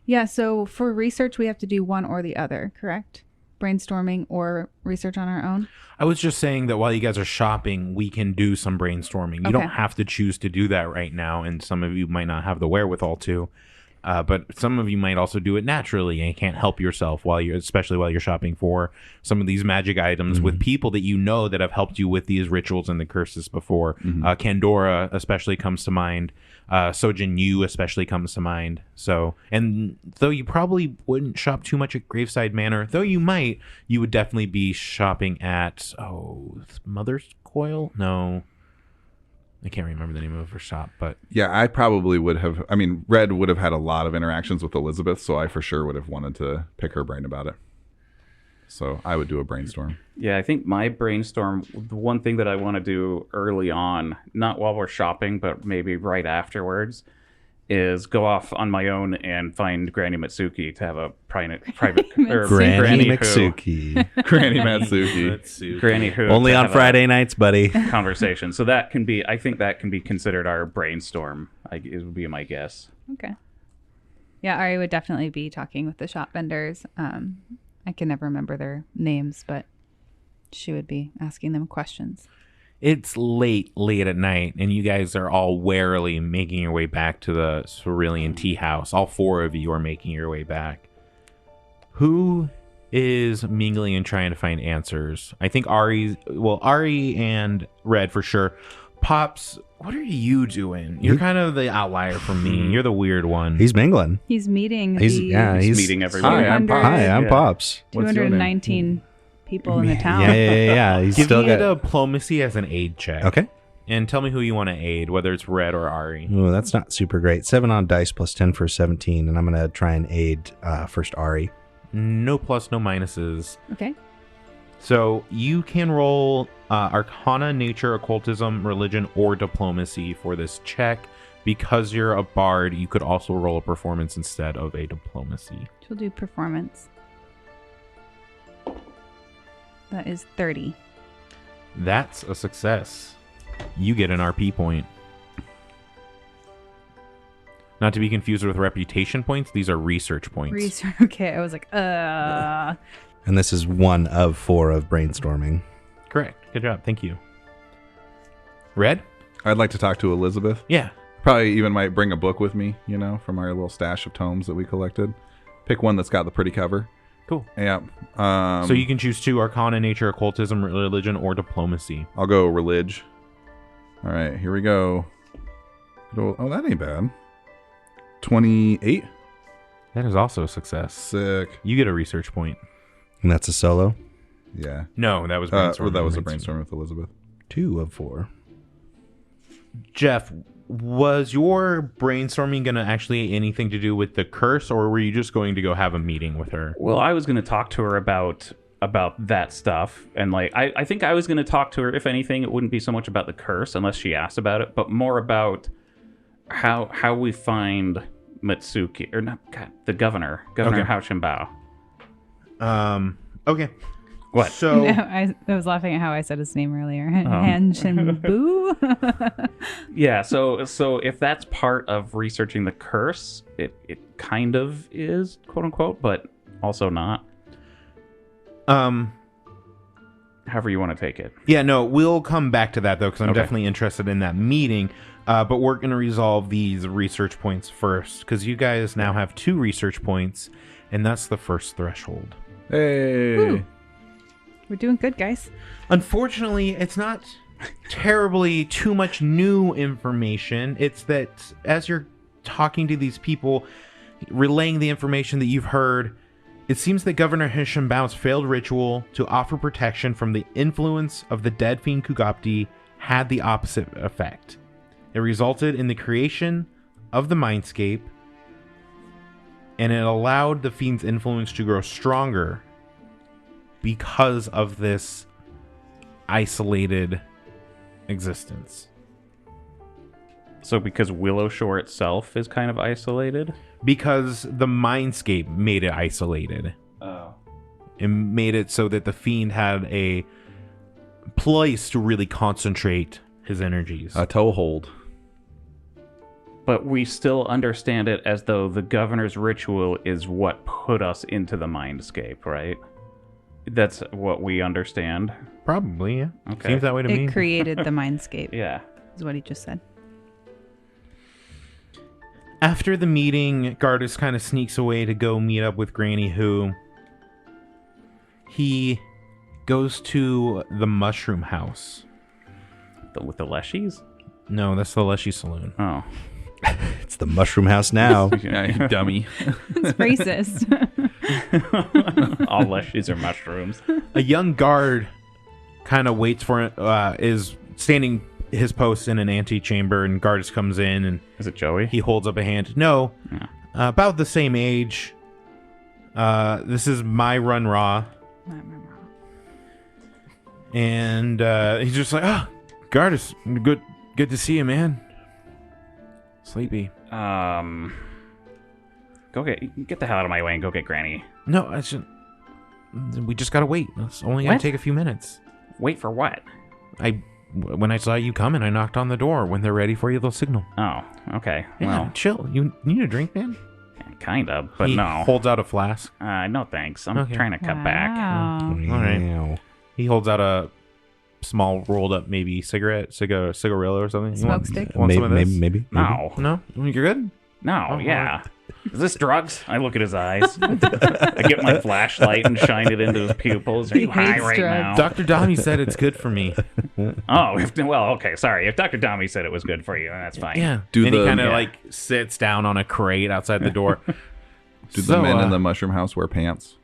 Speaker 5: Yeah, so for research, we have to do one or the other, correct? Brainstorming or research on our own?
Speaker 1: I was just saying that while you guys are shopping, we can do some brainstorming. You
Speaker 5: Okay.
Speaker 1: don't have to choose to do that right now, and some of you might not have the wherewithal to. But some of you might also do it naturally and can't help yourself especially while you're shopping for some of these magic items with people that you know that have helped you with these rituals and the curses before. Kandora especially comes to mind. Sojin Yu especially comes to mind. So, and though you probably wouldn't shop too much at Graveside Manor, though you might, you would definitely be shopping at Mother's Coil? No. I can't remember the name of her shop, but
Speaker 4: Yeah, I probably would have. I mean, Red would have had a lot of interactions with Elizabeth, so I for sure would have wanted to pick her brain about it. So I would do a brainstorm.
Speaker 3: Yeah, I think my brainstorm, the one thing that I want to do early on, not while we're shopping, but maybe right afterwards, is go off on my own and find Granny Mitsuki to have a private or
Speaker 2: Granny
Speaker 3: Who.
Speaker 2: McSuki.
Speaker 4: Granny Matsuki.
Speaker 3: Granny Who
Speaker 2: Only
Speaker 3: to
Speaker 2: on
Speaker 3: have a
Speaker 2: Friday nights, buddy.
Speaker 3: conversation. So that can be, I think that can be considered our brainstorm. It would be my guess.
Speaker 5: Okay. Yeah, Ari would definitely be talking with the shop vendors. I can never remember their names, but she would be asking them questions.
Speaker 1: it's late at night, and you guys are all warily making your way back to the Cerulean tea house. All four of you are making your way back. Who is mingling and trying to find answers? I think Ari and Red for sure. Pops, what are you doing? You're kind of the outlier from me. You're the weird one.
Speaker 2: He's mingling.
Speaker 5: He's meeting
Speaker 2: He's
Speaker 3: He's meeting everybody.
Speaker 4: Hi, I'm
Speaker 5: 200
Speaker 2: Hi, I'm
Speaker 3: Yeah.
Speaker 2: Pops.
Speaker 4: What's your name?
Speaker 5: 219 people in the town.
Speaker 2: Yeah. He's
Speaker 1: Give
Speaker 2: still
Speaker 1: me a
Speaker 2: got.
Speaker 1: diplomacy as an aid check.
Speaker 2: Okay.
Speaker 1: And tell me who you want to aid, whether it's Red or Ari.
Speaker 2: Oh, that's not super great. 7 on dice plus 10 for 17, and I'm gonna try and aid first Ari.
Speaker 1: No plus, no minuses.
Speaker 5: Okay.
Speaker 1: So you can roll Arcana, Nature, Occultism, Religion, or Diplomacy for this check. Because you're a bard, you could also roll a performance instead of a diplomacy.
Speaker 5: She'll do performance. That is 30.
Speaker 1: That's a success. You get an RP point. Not to be confused with reputation points, these are research points.
Speaker 5: Research. Okay, I was like,
Speaker 2: And this is 1 of 4 of brainstorming.
Speaker 1: Correct. Good job. Thank you. Red?
Speaker 4: I'd like to talk to Elizabeth.
Speaker 1: Yeah.
Speaker 4: Probably even might bring a book with me, from our little stash of tomes that we collected. Pick one that's got the pretty cover.
Speaker 1: Cool.
Speaker 4: Yeah.
Speaker 1: So you can choose 2, Arcana, Nature, Occultism, Religion, or Diplomacy.
Speaker 4: I'll go Relig. All right, here we go. Oh, that ain't bad. 28.
Speaker 1: That is also a success.
Speaker 4: Sick.
Speaker 1: You get a research point.
Speaker 2: And that's a solo.
Speaker 4: Yeah.
Speaker 1: No, that was
Speaker 4: That
Speaker 1: brainstorming.
Speaker 4: was a brainstorm with Elizabeth.
Speaker 2: 2 of 4.
Speaker 1: Jeff, was your brainstorming going to actually anything to do with the curse, or were you just going to go have a meeting with her?
Speaker 3: Well, I was going to talk to her about that stuff, and I think I was going to talk to her. If anything, it wouldn't be so much about the curse unless she asked about it, but more about how we find Mitsuki, or not, God, the governor
Speaker 1: Okay.
Speaker 3: Hao Shinbao.
Speaker 1: Okay.
Speaker 3: What?
Speaker 1: So
Speaker 5: I was laughing at how I said his name earlier. Han Shinbu.
Speaker 3: Yeah, so if that's part of researching the curse, it kind of is, quote unquote, but also not. However you want to take it.
Speaker 1: yeah, no, we'll come back to that though, because I'm
Speaker 3: Okay.
Speaker 1: definitely interested in that meeting. But we're going to resolve these research points first, because you guys now have 2 research points, and that's the first threshold.
Speaker 4: Hey.
Speaker 5: Woo. We're doing good, guys.
Speaker 1: Unfortunately, it's not terribly too much new information. It's that as you're talking to these people, relaying the information that you've heard, it seems that Governor Hishambao's failed ritual to offer protection from the influence of the dead fiend Kugapti had the opposite effect. It resulted in the creation of the mindscape, and it allowed the fiend's influence to grow stronger because of this isolated existence.
Speaker 3: So because Willow Shore itself is kind of isolated?
Speaker 1: Because the mindscape made it isolated.
Speaker 3: Oh.
Speaker 1: It made it so that the fiend had a place to really concentrate his energies.
Speaker 4: A toehold.
Speaker 3: But we still understand it as though the governor's ritual is what put us into the mindscape, right? That's what we understand.
Speaker 1: Probably, yeah.
Speaker 3: Okay.
Speaker 1: Seems that way to me.
Speaker 5: It created the mindscape,
Speaker 3: Yeah.
Speaker 5: is what he just said.
Speaker 1: After the meeting, Gardas kind of sneaks away to go meet up with Granny Who. He goes to the Mushroom House.
Speaker 3: With the Leshies?
Speaker 1: No, that's the Leshy Saloon.
Speaker 3: Oh.
Speaker 2: It's the Mushroom House now.
Speaker 4: Yeah, you dummy.
Speaker 5: It's racist.
Speaker 3: All Leshies are mushrooms.
Speaker 1: A young guard kind of waits for it, is standing his post in an antechamber, and Gardas comes in, and
Speaker 3: Is it Joey?
Speaker 1: he holds up a hand. No,
Speaker 3: Yeah.
Speaker 1: about the same age. This is my Run Raw. And he's just like, oh, Gardas, good to see you, man. Sleepy.
Speaker 3: Go get the hell out of my way and go get Granny.
Speaker 1: No, we just gotta wait. It's only gonna
Speaker 3: What?
Speaker 1: take a few minutes.
Speaker 3: Wait for what?
Speaker 1: When I saw you coming, I knocked on the door. When they're ready for you, they'll signal.
Speaker 3: Oh, okay.
Speaker 1: Yeah,
Speaker 3: Well,
Speaker 1: chill. You need a drink, man?
Speaker 3: kind of, but
Speaker 1: He
Speaker 3: no.
Speaker 1: holds out a flask.
Speaker 3: No thanks. I'm
Speaker 1: Okay.
Speaker 3: trying to cut back.
Speaker 5: Wow.
Speaker 1: All right.
Speaker 2: Wow.
Speaker 1: He holds out a small rolled up maybe cigarillo or something. You
Speaker 5: Smoke
Speaker 1: want-
Speaker 5: stick?
Speaker 1: Want some of this?
Speaker 2: Maybe.
Speaker 3: No.
Speaker 1: No? You're good?
Speaker 3: No,
Speaker 1: Oh,
Speaker 3: yeah. Is this drugs? I look at his eyes. I get my flashlight and shine it into his pupils. Are
Speaker 5: He
Speaker 3: you high
Speaker 5: hates
Speaker 3: right
Speaker 5: drugs.
Speaker 3: now?
Speaker 1: Dr. Dami said it's good for me.
Speaker 3: Oh, okay, sorry. If Dr. Dami said it was good for you, then that's fine.
Speaker 1: Yeah.
Speaker 4: Do
Speaker 1: and he
Speaker 4: the-
Speaker 1: kind of
Speaker 3: Yeah.
Speaker 1: like sits down on a crate outside the door.
Speaker 4: Do
Speaker 1: So,
Speaker 4: the men in the mushroom house wear pants?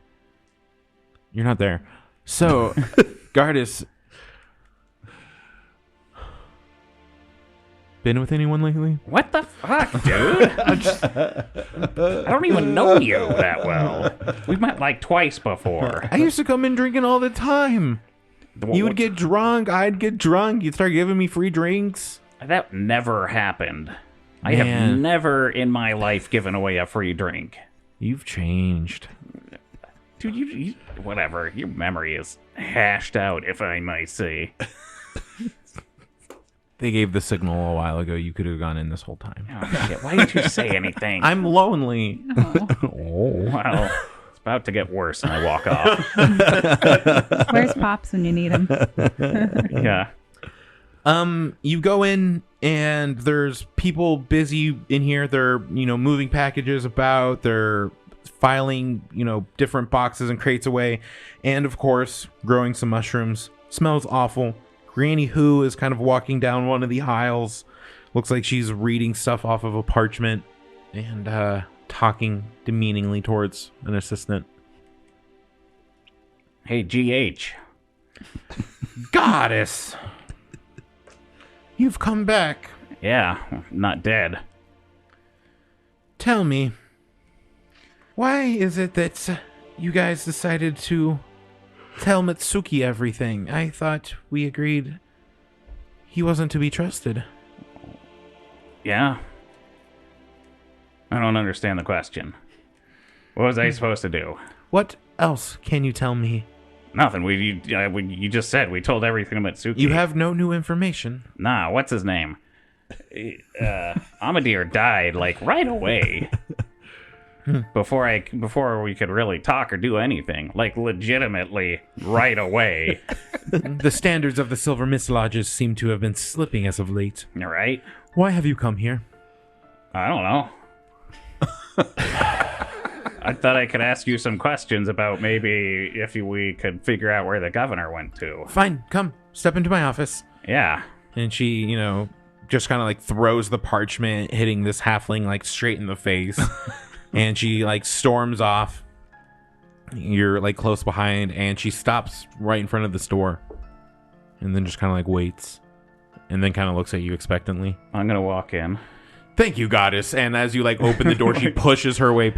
Speaker 1: You're not there. So, Gardas, been with anyone lately?
Speaker 3: What the fuck, dude? I don't even know you that well. We've met like twice before.
Speaker 1: I used to come in drinking all the time. You would get drunk. I'd get drunk. You'd start giving me free drinks.
Speaker 3: That never happened. I have
Speaker 1: Man.
Speaker 3: never in my life given away a free drink.
Speaker 1: You've changed.
Speaker 3: Dude, you whatever. Your memory is hashed out, if I might say.
Speaker 1: They gave the signal a while ago. You could have gone in this whole time.
Speaker 3: Oh, shit. Why didn't you say anything?
Speaker 1: I'm lonely.
Speaker 3: Well, it's about to get worse, and I walk off.
Speaker 5: Where's Pops when you need him?
Speaker 3: Yeah.
Speaker 1: You go in and there's people busy in here. They're, moving packages about. They're filing, different boxes and crates away. And of course, growing some mushrooms. Smells awful. Granny Who is kind of walking down one of the aisles. Looks like she's reading stuff off of a parchment and talking demeaningly towards an assistant.
Speaker 3: Hey, GH.
Speaker 1: Goddess! You've come back.
Speaker 3: Yeah, not dead.
Speaker 1: Tell me, why is it that you guys decided to tell Mitsuki everything? I thought we agreed he wasn't to be trusted.
Speaker 3: Yeah. I don't understand the question. What was I supposed to do?
Speaker 1: What else can you tell me?
Speaker 3: Nothing. You just said we told everything about Mitsuki.
Speaker 1: You have no new information.
Speaker 3: Nah, what's his name? Amadir died like right away. Before we could really talk or do anything. Like legitimately right away.
Speaker 1: The standards of the Silver Mist Lodges seem to have been slipping as of late.
Speaker 3: All right?
Speaker 1: Why have you come here?
Speaker 3: I don't know. I thought I could ask you some questions about maybe if we could figure out where the governor went to.
Speaker 1: Fine, come, step into my office.
Speaker 3: Yeah.
Speaker 1: And she, just kind of like throws the parchment, hitting this halfling like straight in the face. And she like storms off. You're like close behind, and she stops right in front of this door. And then just kind of like waits. And then kind of looks at you expectantly.
Speaker 3: I'm going to walk in.
Speaker 1: Thank you, goddess. And as you like open the door, she pushes her way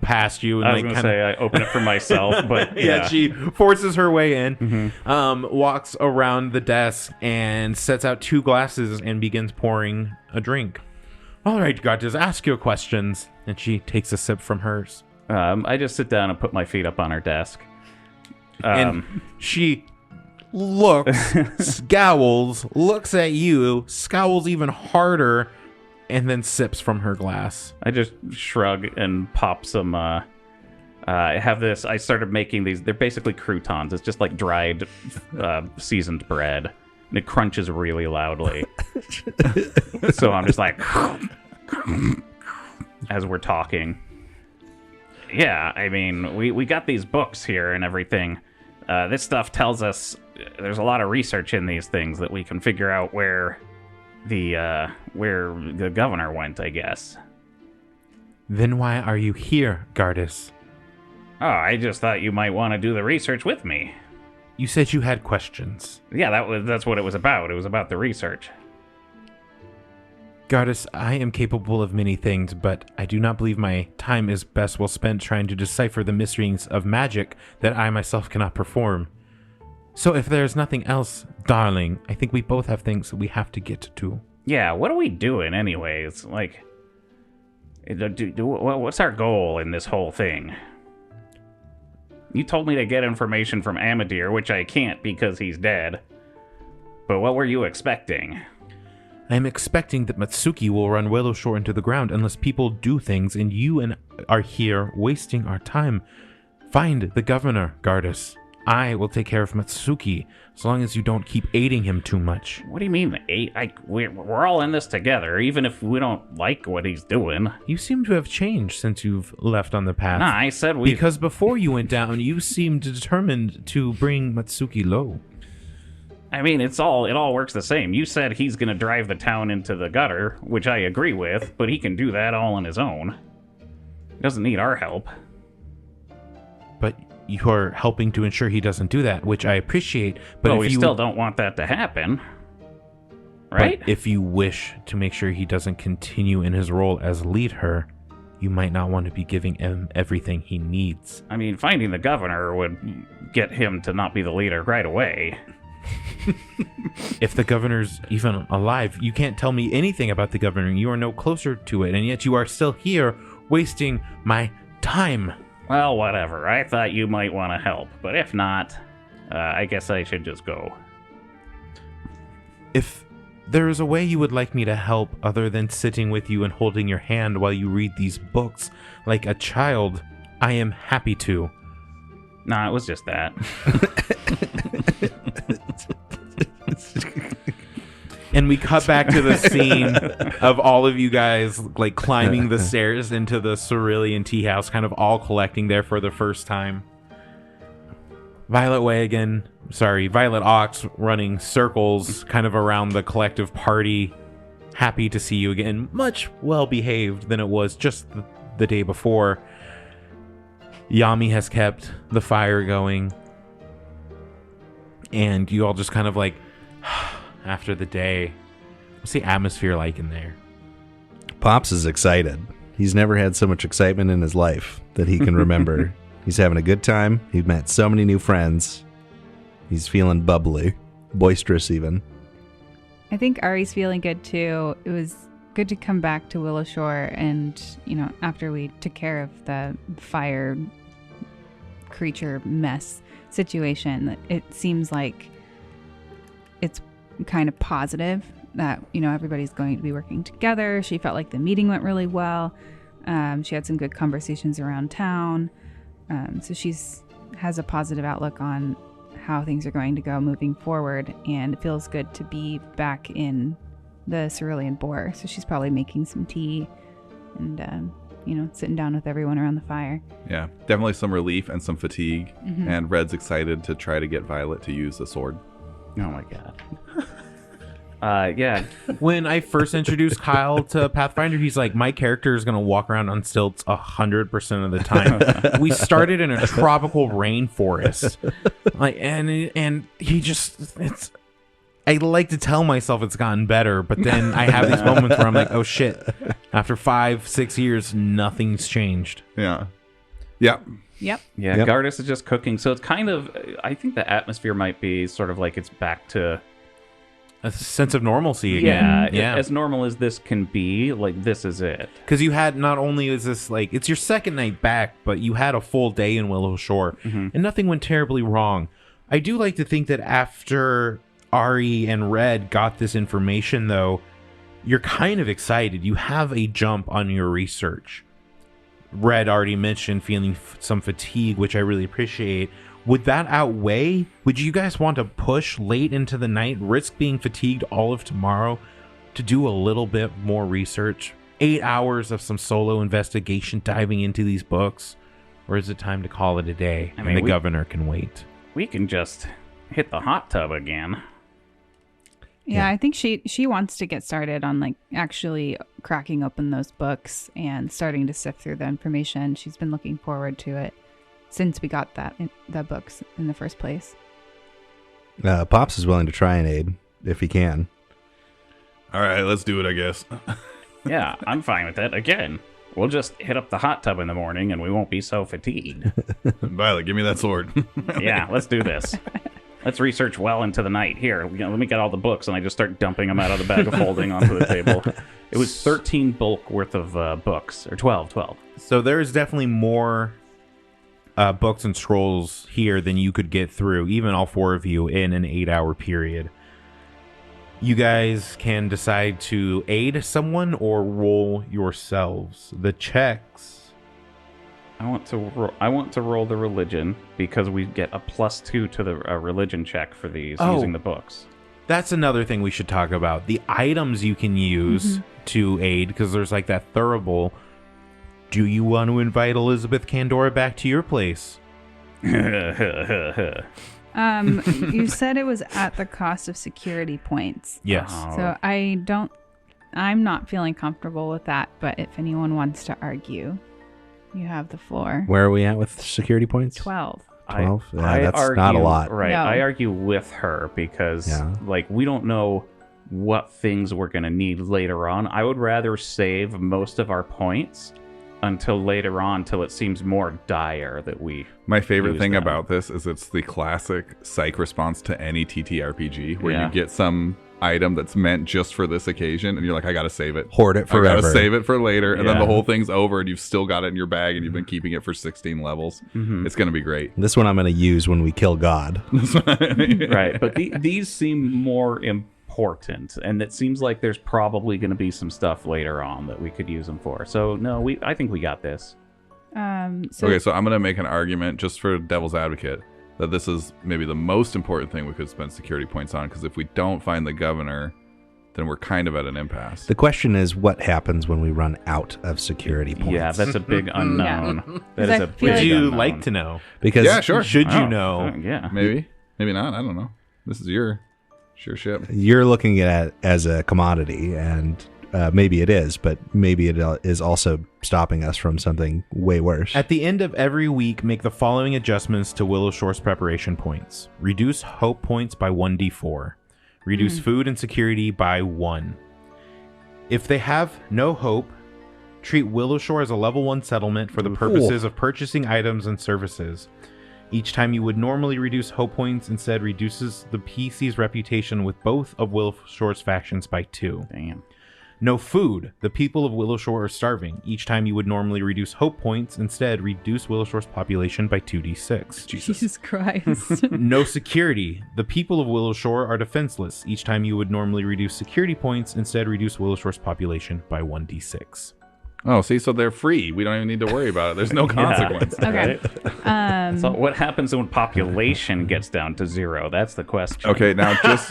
Speaker 1: past you. And
Speaker 3: I was
Speaker 1: like
Speaker 3: going to say I open it for myself, but
Speaker 1: yeah, she forces her way in, walks around the desk and sets out 2 glasses and begins pouring a drink. All right, goddess, ask your questions. And she takes a sip from hers.
Speaker 3: I just sit down and put my feet up on her desk.
Speaker 1: And she looks, scowls, looks at you, scowls even harder, and then sips from her glass.
Speaker 3: I just shrug and pop some. I have this. I started making these. They're basically croutons. It's just like dried, seasoned bread, and it crunches really loudly. So I'm just like, as we're talking. Yeah, I mean, we got these books here and everything. This stuff tells us there's a lot of research in these things that we can figure out where the governor went, I guess.
Speaker 1: Then why are you here, goddess?
Speaker 3: Oh, I just thought you might want to do the research with me.
Speaker 1: You said you had questions.
Speaker 3: Yeah, that's what it was about. It was about the research.
Speaker 1: Goddess, I am capable of many things, but I do not believe my time is best well spent trying to decipher the mysteries of magic that I myself cannot perform. So if there's nothing else, darling, I think we both have things that we have to get to.
Speaker 3: Yeah, what are we doing anyways? Like, what's our goal in this whole thing? You told me to get information from Amadir, which I can't because he's dead. But what were you expecting?
Speaker 1: I am expecting that Matsuki will run Willowshore into the ground unless people do things, and you and are here wasting our time. Find the governor, Goddess. I will take care of Matsuki, as long as you don't keep aiding him too much.
Speaker 3: What do you mean, we're all in this together, even if we don't like what he's doing.
Speaker 1: You seem to have changed since you've left on the path.
Speaker 3: Nah, I said we...
Speaker 1: Because before you went down, you seemed determined to bring Matsuki low.
Speaker 3: I mean, it all works the same. You said he's going to drive the town into the gutter, which I agree with, but he can do that all on his own. He doesn't need our help.
Speaker 1: But you're helping to ensure he doesn't do that, which I appreciate. But
Speaker 3: we still don't want that to happen, right?
Speaker 1: But if you wish to make sure he doesn't continue in his role as leader, you might not want to be giving him everything he needs.
Speaker 3: I mean, finding the governor would get him to not be the leader right away.
Speaker 1: If the governor's even alive, you can't tell me anything about the governor. You are no closer to it, and yet you are still here wasting my time.
Speaker 3: Well, whatever. I thought you might want to help, but if not, I guess I should just go.
Speaker 1: If there is a way you would like me to help other than sitting with you and holding your hand while you read these books like a child, I am happy to.
Speaker 3: Nah, it was just that.
Speaker 1: And we cut back to the scene of all of you guys like climbing the stairs into the Cerulean tea house, kind of all collecting there for the first time. Violet Ox running circles kind of around the collective party, happy to see you again, much well behaved than it was just the day before. Yami has kept the fire going, and you all just kind of like after the day, what's the atmosphere like in there?
Speaker 2: Pops is excited. He's never had so much excitement in his life that he can remember. He's having a good time. He's met so many new friends. He's feeling bubbly, boisterous even.
Speaker 5: I think Ari's feeling good too. It was good to come back to Willowshore, and after we took care of the fire creature mess situation, it seems like it's kind of positive that everybody's going to be working together. She felt like the meeting went really well. She had some good conversations around town, so has a positive outlook on how things are going to go moving forward, and it feels good to be back in the Cerulean Boar. So she's probably making some tea and sitting down with everyone around the fire.
Speaker 4: Yeah, definitely some relief and some fatigue. Mm-hmm. And Red's excited to try to get Violet to use the sword.
Speaker 3: Oh my god. Yeah.
Speaker 1: When I first introduced Kyle to Pathfinder, he's like, my character is going to walk around on stilts 100% of the time. We started in a tropical rainforest. And he just, I like to tell myself it's gotten better, but then I have these moments where I'm like, oh shit. After 5-6 years, nothing's changed.
Speaker 4: Yeah. Yeah.
Speaker 5: Yep.
Speaker 3: Yeah,
Speaker 2: Yep.
Speaker 3: Gardas is just cooking. So it's kind of, I think the atmosphere might be sort of like it's back to,
Speaker 1: A sense of normalcy again.
Speaker 3: as normal as this can be. Like, this is it.
Speaker 1: Because you had, not only is this like, it's your second night back, but you had a full day in Willow Shore, and nothing went terribly wrong. I do like to think that after Ari and Red got this information, though, you're kind of excited. You have a jump on your research. Red already mentioned feeling some fatigue, which I really appreciate. Would that outweigh? Would you guys want to push late into the night, risk being fatigued all of tomorrow to do a little bit more research? 8 hours of some solo investigation diving into these books? Or is it time to call it a day
Speaker 3: I
Speaker 1: and
Speaker 3: mean,
Speaker 1: the governor can wait?
Speaker 3: We can just hit the hot tub again.
Speaker 5: Yeah, I think she wants to get started on like actually cracking open those books and starting to sift through the information. She's been looking forward to it since we got the books in the first place.
Speaker 2: Pops is willing to try and aid if he can.
Speaker 4: All right, let's do it, I guess.
Speaker 3: Yeah, I'm fine with that. Again, we'll just hit up the hot tub in the morning and we won't be so fatigued.
Speaker 4: Violet, give me that sword.
Speaker 3: Yeah, let's do this. Let's research well into the night. Here, let me get all the books, and I just start dumping them out of the bag of holding onto the table. It was 13 bulk worth of books, or 12.
Speaker 1: So there's definitely more books and scrolls here than you could get through, even all four of you, in an 8-hour period. You guys can decide to aid someone or roll yourselves. The checks...
Speaker 3: I want to roll the religion because we get a +2 to the religion check for these using the books.
Speaker 1: That's another thing we should talk about. The items you can use to aid, because there's like that thurible. Do you want to invite Elizabeth Candora back to your place?
Speaker 5: You said it was at the cost of security points.
Speaker 1: Yes.
Speaker 5: So I'm not feeling comfortable with that, but if anyone wants to argue, you have the floor.
Speaker 2: Where are we at with security points?
Speaker 5: 12.
Speaker 2: 12? Yeah,
Speaker 3: I
Speaker 2: that's
Speaker 3: argue,
Speaker 2: not a lot.
Speaker 3: Right.
Speaker 5: No.
Speaker 3: I argue with her because like we don't know what things we're going to need later on. I would rather save most of our points until later on, till it seems more dire that we...
Speaker 4: My favorite
Speaker 3: use
Speaker 4: thing
Speaker 3: them.
Speaker 4: about this is it's the classic psych response to any TTRPG where
Speaker 3: Yeah.
Speaker 4: you get some item that's meant just for this occasion and you're like, I gotta save it.
Speaker 2: Hoard it
Speaker 4: I
Speaker 2: forever.
Speaker 4: gotta save it for later, and then
Speaker 3: Yeah.
Speaker 4: the whole thing's over and you've still got it in your bag and you've been keeping it for 16 levels. It's gonna be great.
Speaker 2: This one I'm going to use when we kill God.
Speaker 3: Right, but these seem more important, and it seems like there's probably going to be some stuff later on that we could use them for. So no, I think we got this.
Speaker 4: Okay, so I'm gonna make an argument just for devil's advocate that this is maybe the most important thing we could spend security points on, because if we don't find the governor, then we're kind of at an impasse.
Speaker 2: The question is, what happens when we run out of security points?
Speaker 3: Yeah, that's a big unknown. That
Speaker 5: I
Speaker 3: is a
Speaker 5: feel
Speaker 3: big
Speaker 1: Would you
Speaker 3: unknown.
Speaker 1: like to know?
Speaker 2: Because
Speaker 4: Yeah, sure.
Speaker 1: Should you
Speaker 3: Oh,
Speaker 1: know?
Speaker 3: yeah.
Speaker 4: Maybe not. I don't know. This is your ship.
Speaker 2: you're looking at it as a commodity, and maybe it is, but maybe it is also stopping us from something way worse.
Speaker 1: At the end of every week, make the following adjustments to Willow Shore's preparation points. Reduce hope points by 1d4. Reduce food and security by 1. If they have no hope, treat Willow Shore as a level 1 settlement for the purposes of purchasing items and services. Each time you would normally reduce hope points, instead reduces the PC's reputation with both of Willow Shore's factions by 2.
Speaker 3: Damn.
Speaker 1: No food. The people of Willow Shore are starving. Each time you would normally reduce hope points, instead reduce Willow Shore's population by 2d6.
Speaker 5: Jesus Christ.
Speaker 1: No security. The people of Willow Shore are defenseless. Each time you would normally reduce security points, instead reduce Willow Shore's population by 1d6.
Speaker 4: Oh, see, so they're free. We don't even need to worry about it. There's no consequence.
Speaker 5: Okay.
Speaker 3: So what happens when population gets down to 0? That's the question.
Speaker 4: Okay, now just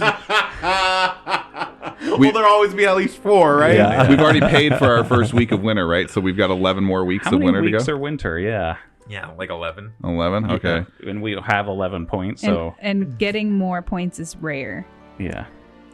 Speaker 1: Will there always be at least 4, right?
Speaker 2: Yeah.
Speaker 4: we've already paid for our first week of winter, right? So we've got 11 more weeks
Speaker 3: How
Speaker 4: of
Speaker 3: many
Speaker 4: winter
Speaker 3: weeks
Speaker 4: to go.
Speaker 3: are winter? Yeah.
Speaker 1: Yeah, like 11.
Speaker 4: 11. Okay.
Speaker 3: And we have 11 points, so
Speaker 5: and getting more points is rare.
Speaker 3: yeah.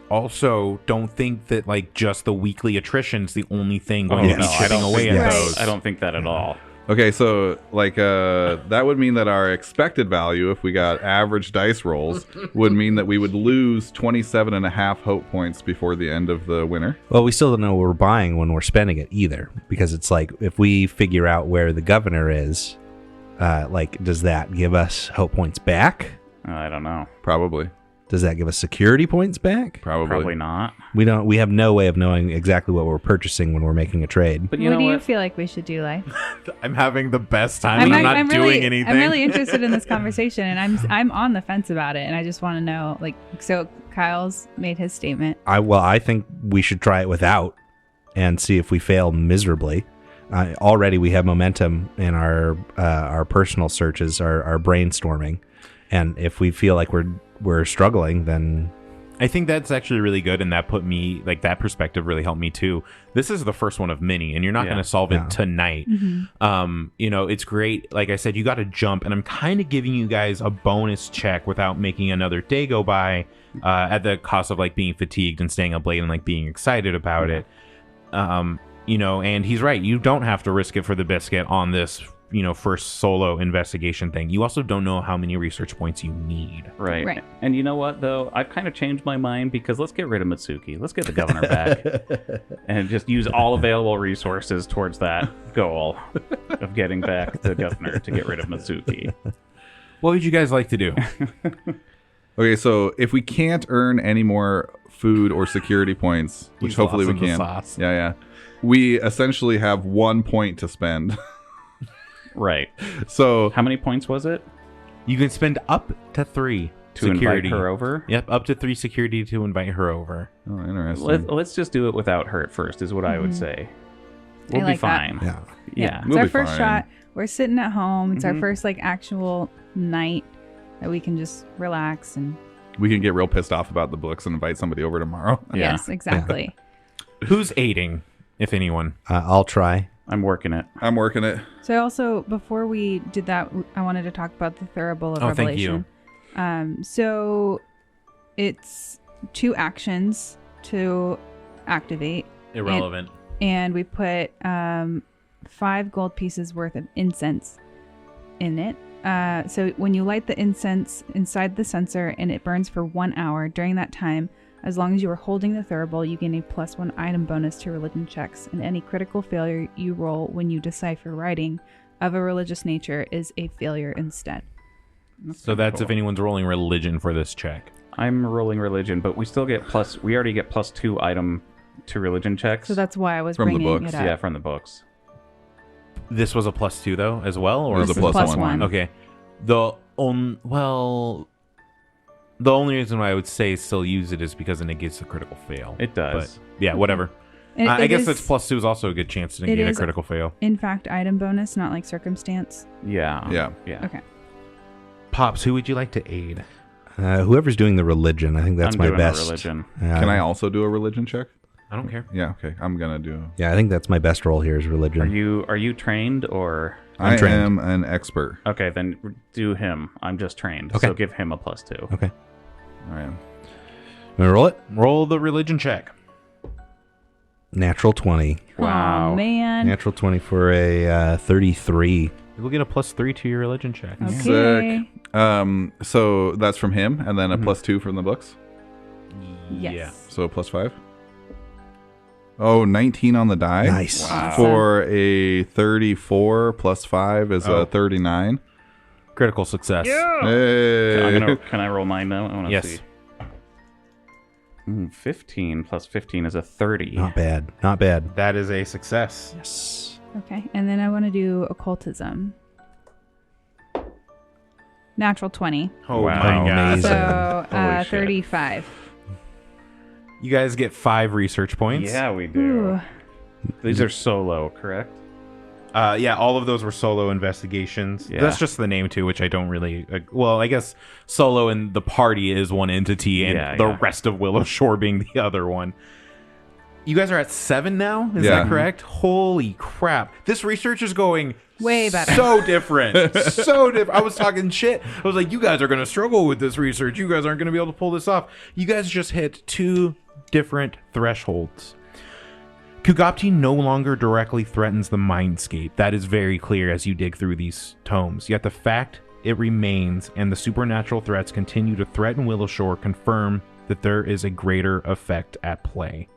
Speaker 1: Also, don't think that like just the weekly attrition's the only thing going to be
Speaker 3: I
Speaker 1: chipping
Speaker 3: don't
Speaker 1: away
Speaker 3: think
Speaker 1: at
Speaker 5: Right.
Speaker 1: those.
Speaker 3: I don't think that at all.
Speaker 4: Okay, so like that would mean that our expected value, if we got average dice rolls, would mean that we would lose 27 and a half hope points before the end of the winter.
Speaker 2: Well, we still don't know what we're buying when we're spending it either, because it's like if we figure out where the governor is, like does that give us hope points back?
Speaker 3: I don't know.
Speaker 4: Probably.
Speaker 2: Does that give us security points back?
Speaker 3: Probably not.
Speaker 2: We have no way of knowing exactly what we're purchasing when we're making a trade.
Speaker 3: But
Speaker 5: What do you feel like we should do, Lai?
Speaker 1: I'm having the best time. I'm not doing
Speaker 5: really,
Speaker 1: anything.
Speaker 5: I'm really interested in this conversation, and I'm on the fence about it, and I just want to know, like, so Kyle's made his statement.
Speaker 2: I think we should try it without and see if we fail miserably. Already we have momentum in our personal searches, our brainstorming, and if we feel like we're struggling, then
Speaker 1: I think that's actually really good, and that put me, like, that perspective really helped me too. This is the first one of many, and you're not going to solve it tonight. It's great. Like I said, you got to jump, and I'm kind of giving you guys a bonus check without making another day go by at the cost of like being fatigued and staying up late and like being excited about it. And he's right. You don't have to risk it for the biscuit on this first solo investigation thing. You also don't know how many research points you need.
Speaker 3: Right. And you know what, though? I've kind of changed my mind because let's get rid of Mitsuki. Let's get the governor back and just use all available resources towards that goal of getting back the governor to get rid of Mitsuki.
Speaker 1: What would you guys like to do?
Speaker 4: Okay, so if we can't earn any more food or security points, which
Speaker 1: Use
Speaker 4: hopefully
Speaker 1: lots
Speaker 4: we
Speaker 1: of the
Speaker 4: can.
Speaker 1: sauce.
Speaker 4: Yeah. We essentially have 1 point to spend.
Speaker 3: Right.
Speaker 4: So
Speaker 3: How many points was it?
Speaker 1: You can spend up to 3
Speaker 3: To
Speaker 1: security.
Speaker 3: invite her over?
Speaker 1: Yep, up to 3 security to invite her over.
Speaker 4: Oh, interesting.
Speaker 3: Let's just do it without her at first, is what I would say. We'll
Speaker 5: like
Speaker 3: be fine.
Speaker 2: yeah.
Speaker 3: Yeah.
Speaker 5: It's
Speaker 4: We'll
Speaker 5: our
Speaker 4: be
Speaker 5: first
Speaker 4: fine.
Speaker 5: shot. We're sitting at home. It's our first like actual night that we can just relax and.
Speaker 4: We can get real pissed off about the books and invite somebody over tomorrow.
Speaker 3: Yeah.
Speaker 5: Yes, exactly.
Speaker 1: Who's aiding, if anyone?
Speaker 2: I'll try.
Speaker 3: I'm working it.
Speaker 4: I'm working it.
Speaker 5: So also, before we did that, I wanted to talk about the Thurible of
Speaker 1: Oh, thank
Speaker 5: Revelation. So it's 2 actions to activate,
Speaker 1: Irrelevant.
Speaker 5: and we put 5 gold pieces worth of incense in it. So when you light the incense inside the censer and it burns for 1 hour, during that time, as long as you are holding the Thurible, you gain a +1 item bonus to religion checks, and any critical failure you roll when you decipher writing of a religious nature is a failure instead.
Speaker 1: So that's if anyone's rolling religion for this check.
Speaker 3: I'm rolling religion, but we still get we already get +2 item to religion checks.
Speaker 5: So that's why I was
Speaker 4: From the
Speaker 5: bringing
Speaker 4: books,
Speaker 5: it up.
Speaker 3: yeah, from the books.
Speaker 1: This was a +2 though, as well, or
Speaker 4: It was a
Speaker 5: This is
Speaker 4: plus one.
Speaker 1: Okay. The only reason why I would say still use it is because it negates the critical fail.
Speaker 3: It does.
Speaker 1: But yeah, whatever. I guess that's +2 is also a good chance to negate a
Speaker 5: is-
Speaker 1: critical fail.
Speaker 5: In fact, item bonus, not like circumstance.
Speaker 3: Yeah.
Speaker 4: Yeah.
Speaker 5: Okay.
Speaker 1: Pops, who would you like to aid?
Speaker 2: Whoever's doing the religion, I think that's
Speaker 3: I'm
Speaker 2: my
Speaker 3: doing
Speaker 2: best.
Speaker 3: a religion.
Speaker 4: Can I also do a religion check?
Speaker 1: I don't care.
Speaker 4: Yeah, okay. I'm going to do.
Speaker 2: Yeah, I think that's my best role here is religion.
Speaker 3: Are you trained or?
Speaker 2: I'm
Speaker 4: I
Speaker 2: trained.
Speaker 4: am an expert.
Speaker 3: Okay, then do him. I'm just trained.
Speaker 2: Okay.
Speaker 3: So give him a +2.
Speaker 2: Okay.
Speaker 4: All right.
Speaker 2: Want to roll it?
Speaker 1: Roll the religion check.
Speaker 2: Natural 20.
Speaker 3: Wow.
Speaker 5: Oh, man.
Speaker 2: Natural 20 for a 33.
Speaker 1: You'll get a +3 to your religion check.
Speaker 5: Okay.
Speaker 4: So that's from him, and then a +2 from the books.
Speaker 5: Yes.
Speaker 1: Yeah.
Speaker 4: So a +5. Oh, 19 on the die.
Speaker 2: Nice.
Speaker 5: Wow.
Speaker 4: For a 34 +5 is a 39.
Speaker 1: Critical success.
Speaker 4: Hey.
Speaker 3: Can I roll mine now? I want to
Speaker 1: Yes.
Speaker 3: see. 15 + 15 is a 30.
Speaker 2: Not bad. Not bad.
Speaker 1: That is a success.
Speaker 2: Yes.
Speaker 5: Okay. And then I want to do occultism. Natural 20.
Speaker 1: Oh
Speaker 3: Wow.
Speaker 1: my god.
Speaker 2: Amazing.
Speaker 5: So
Speaker 3: Holy shit.
Speaker 5: 35.
Speaker 1: You guys get 5 research points.
Speaker 3: Yeah, we do.
Speaker 5: Ooh.
Speaker 3: These are solo, correct?
Speaker 1: Yeah, all of those were solo investigations.
Speaker 3: Yeah.
Speaker 1: That's just the name too, which I don't really. Well, I guess solo and the party is one entity, and
Speaker 3: Yeah,
Speaker 1: the
Speaker 3: yeah.
Speaker 1: rest of Willow Shore being the other one. You guys are at 7 now. Is
Speaker 4: Yeah.
Speaker 1: that correct? Holy crap! This research is going
Speaker 5: Way better.
Speaker 1: So different. So different. I was talking shit. I was like, you guys are going to struggle with this research. You guys aren't going to be able to pull this off. You guys just hit 2 different thresholds. Kugapti no longer directly threatens the mindscape. That is very clear as you dig through these tomes. Yet the fact it remains and the supernatural threats continue to threaten Willowshore confirm that there is a greater effect at play.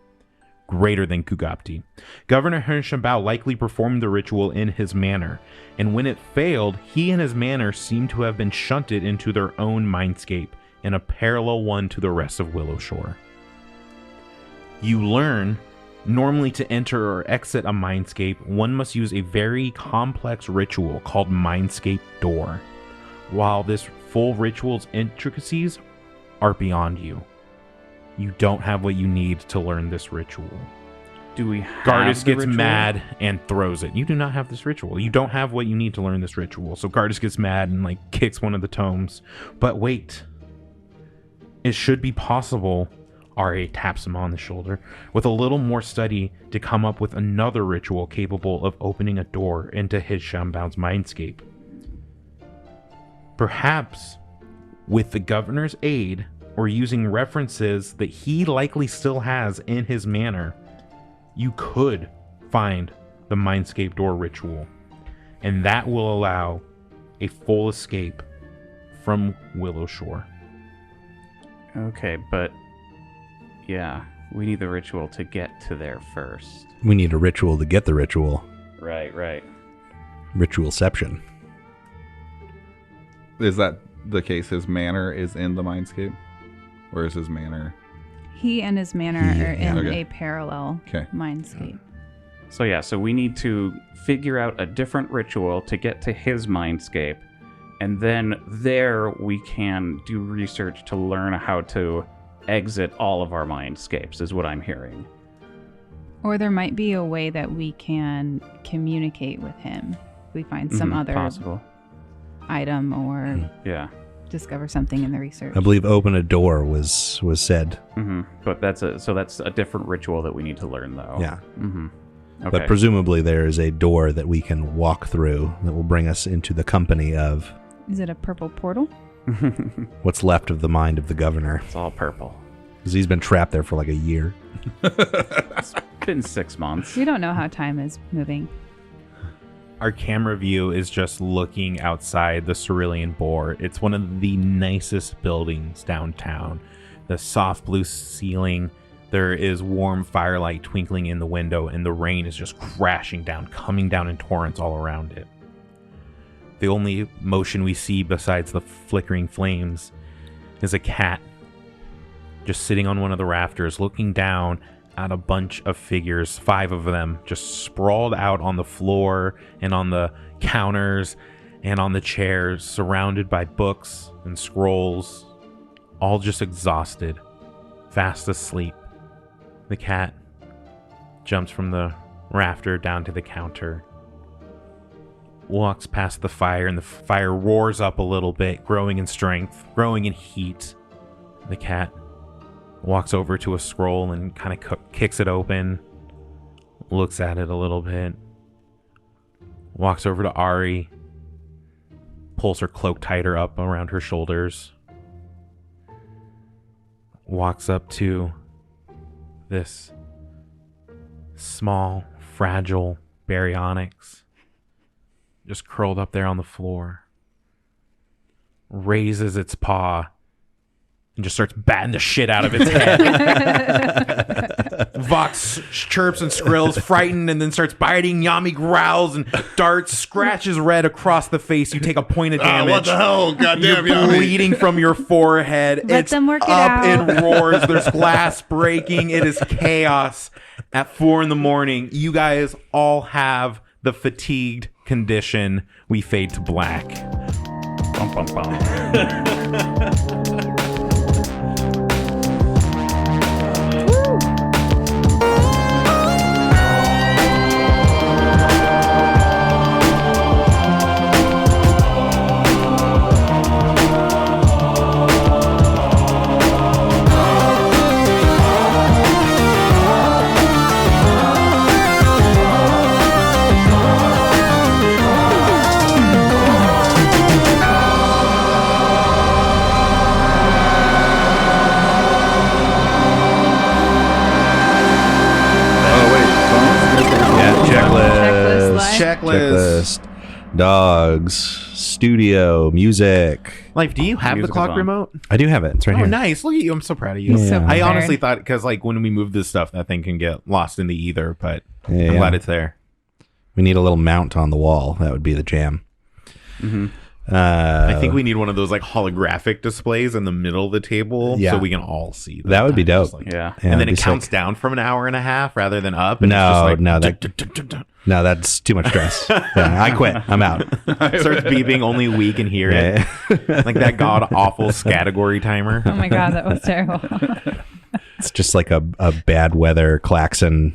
Speaker 1: Greater than Kugapti. Governor Hirschenbau likely performed the ritual in his manor, and when it failed, he and his manor seem to have been shunted into their own mindscape in a parallel one to the rest of Willowshore. You learn, normally to enter or exit a mindscape, one must use a very complex ritual called Mindscape Door. While this full ritual's intricacies are beyond you. You don't have what you need to learn this ritual.
Speaker 3: Do we have
Speaker 1: Gardas
Speaker 3: the
Speaker 1: gets
Speaker 3: ritual?
Speaker 1: mad and throws it. You do not have this ritual. You don't have what you need to learn this ritual. So Gardas gets mad and like kicks one of the tomes. But wait. It should be possible, Ari taps him on the shoulder, with a little more study to come up with another ritual capable of opening a door into his Shambound's mindscape. Perhaps, with the governor's aid, or using references that he likely still has in his manor, you could find the Mindscape Door ritual. And that will allow a full escape from Willowshore.
Speaker 3: Okay, but yeah, we need the ritual to get to there first.
Speaker 2: We need a ritual to get the ritual.
Speaker 3: Right.
Speaker 2: Ritualception.
Speaker 4: Is that the case? His manor is in the mindscape? Or is his manor...
Speaker 5: He and his manor are in
Speaker 4: Okay.
Speaker 5: a parallel mindscape.
Speaker 3: So we need to figure out a different ritual to get to his mindscape, and then there we can do research to learn how to exit all of our mindscapes, is what I'm hearing.
Speaker 5: Or there might be a way that we can communicate with him. If we find some other
Speaker 3: possible
Speaker 5: item or
Speaker 3: Yeah.
Speaker 5: discover something in the research.
Speaker 2: I believe open a door was said.
Speaker 3: But that's a different ritual that we need to learn, though.
Speaker 2: Yeah.
Speaker 3: Okay.
Speaker 2: But presumably there is a door that we can walk through that will bring us into the company of
Speaker 5: Is it a purple portal?
Speaker 2: what's left of the mind of the governor.
Speaker 3: It's all purple.
Speaker 2: Because he's been trapped there for like a year.
Speaker 3: It's been 6 months.
Speaker 5: We don't know how time is moving.
Speaker 1: Our camera view is just looking outside the Cerulean Boar. It's one of the nicest buildings downtown. The soft blue ceiling, there is warm firelight twinkling in the window, and the rain is just crashing down, coming down in torrents all around it. The only motion we see besides the flickering flames is a cat just sitting on one of the rafters, looking down at a bunch of figures, 5 of them, just sprawled out on the floor and on the counters and on the chairs, surrounded by books and scrolls, all just exhausted, fast asleep. The cat jumps from the rafter down to the counter, walks past the fire, and the fire roars up a little bit, growing in strength, growing in heat. The cat walks over to a scroll and kind of kicks it open, looks at it a little bit, walks over to Ari, pulls her cloak tighter up around her shoulders, walks up to this small, fragile baryonyx, just curled up there on the floor, raises its paw, and just starts batting the shit out of its head. Vox chirps and skrills, frightened, and then starts biting. Yami growls and darts, scratches red across the face. You take a point of damage.
Speaker 4: what the hell? Goddamn,
Speaker 1: You're
Speaker 4: Yami.
Speaker 1: bleeding from your forehead.
Speaker 5: Let
Speaker 1: It's
Speaker 5: them work it
Speaker 1: up
Speaker 5: out.
Speaker 1: in roars. There's glass breaking. It is chaos. At 4 a.m, you guys all have the fatigued condition. We fade to black.
Speaker 3: Bum, bum, bum.
Speaker 2: dogs, studio, music.
Speaker 1: Life, do you have
Speaker 3: Music
Speaker 1: the
Speaker 3: is
Speaker 1: clock
Speaker 3: on.
Speaker 1: remote?
Speaker 2: I do have it. It's right
Speaker 1: Oh,
Speaker 2: here.
Speaker 1: nice. Look at you. I'm so proud of you.
Speaker 2: Yeah.
Speaker 5: So
Speaker 1: I
Speaker 5: prepared.
Speaker 1: honestly thought, because like when we move this stuff, that thing can get lost in the ether, but
Speaker 2: Yeah.
Speaker 1: I'm glad it's there.
Speaker 2: We need a little mount on the wall. That would be the jam.
Speaker 1: I think we need one of those like holographic displays in the middle of the table
Speaker 2: Yeah.
Speaker 1: so we can all see.
Speaker 2: That would be
Speaker 1: Just
Speaker 2: dope.
Speaker 1: like-
Speaker 3: Yeah.
Speaker 2: Yeah,
Speaker 1: and then
Speaker 2: it'd
Speaker 1: it
Speaker 2: be
Speaker 1: counts
Speaker 2: sick.
Speaker 1: down from an hour and a half rather than up. And
Speaker 2: No,
Speaker 1: it's just like,
Speaker 2: no, that- No, that's too much stress. Yeah, I quit. I'm out.
Speaker 1: starts beeping. Only we can hear
Speaker 2: Yeah.
Speaker 1: it. Like that god awful category timer.
Speaker 5: Oh my god, that was terrible.
Speaker 2: It's just like a bad weather klaxon